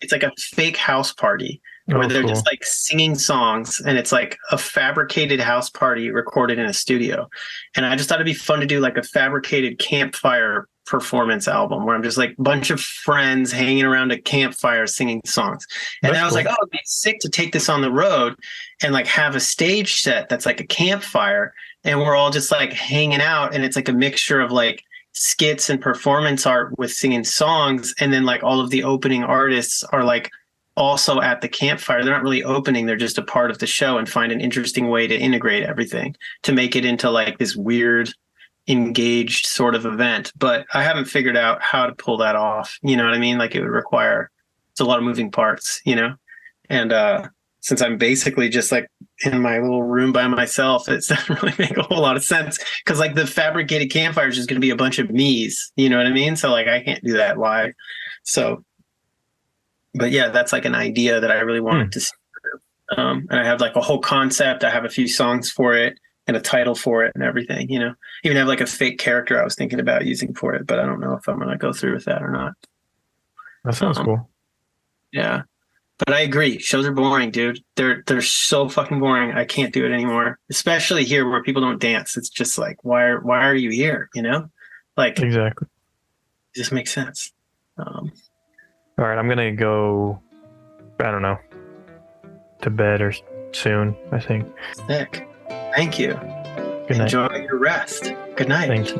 it's like a fake house party where they're just like singing songs, and it's like a fabricated house party recorded in a studio. And I just thought it'd be fun to do like a fabricated campfire performance album where I'm just like a bunch of friends hanging around a campfire singing songs. And then I was like, oh, it'd be sick to take this on the road and like have a stage set that's like a campfire, and we're all just like hanging out, and it's like a mixture of like skits and performance art with singing songs. And then like all of the opening artists are like also at the campfire. They're not really opening, they're just a part of the show, and find an interesting way to integrate everything to make it into like this weird engaged sort of event. But I haven't figured out how to pull that off. You know what I mean? Like, it would require, it's a lot of moving parts, and since I'm basically just like in my little room by myself, it doesn't really make a whole lot of sense, because like the fabricated campfire is just going to be a bunch of me's, you know what I mean? So like I can't do that live. So but yeah, that's like an idea that I really wanted to see. And I have like a whole concept. I have a few songs for it and a title for it and everything, even have like a fake character I was thinking about using for it, but I don't know if I'm going to go through with that or not. That sounds cool. Yeah. But I agree. Shows are boring, dude. They're so fucking boring. I can't do it anymore, especially here where people don't dance. It's just like, why are you here? Like, exactly. It just makes sense. All right. I'm going to go, I don't know, to bed or soon, I think. Sick. Thank you. Good night. Enjoy your rest. Good night. Thank you.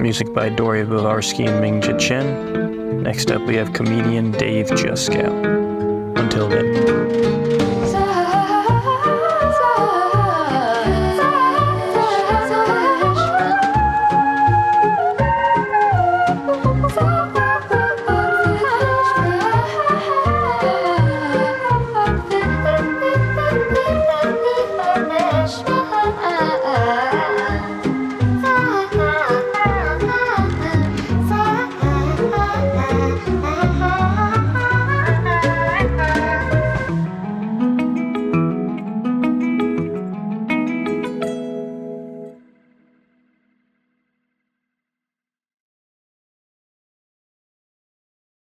Music by Dory Vivarsky and Mingja Chen. Next up, we have comedian Dave Juskow. Until then.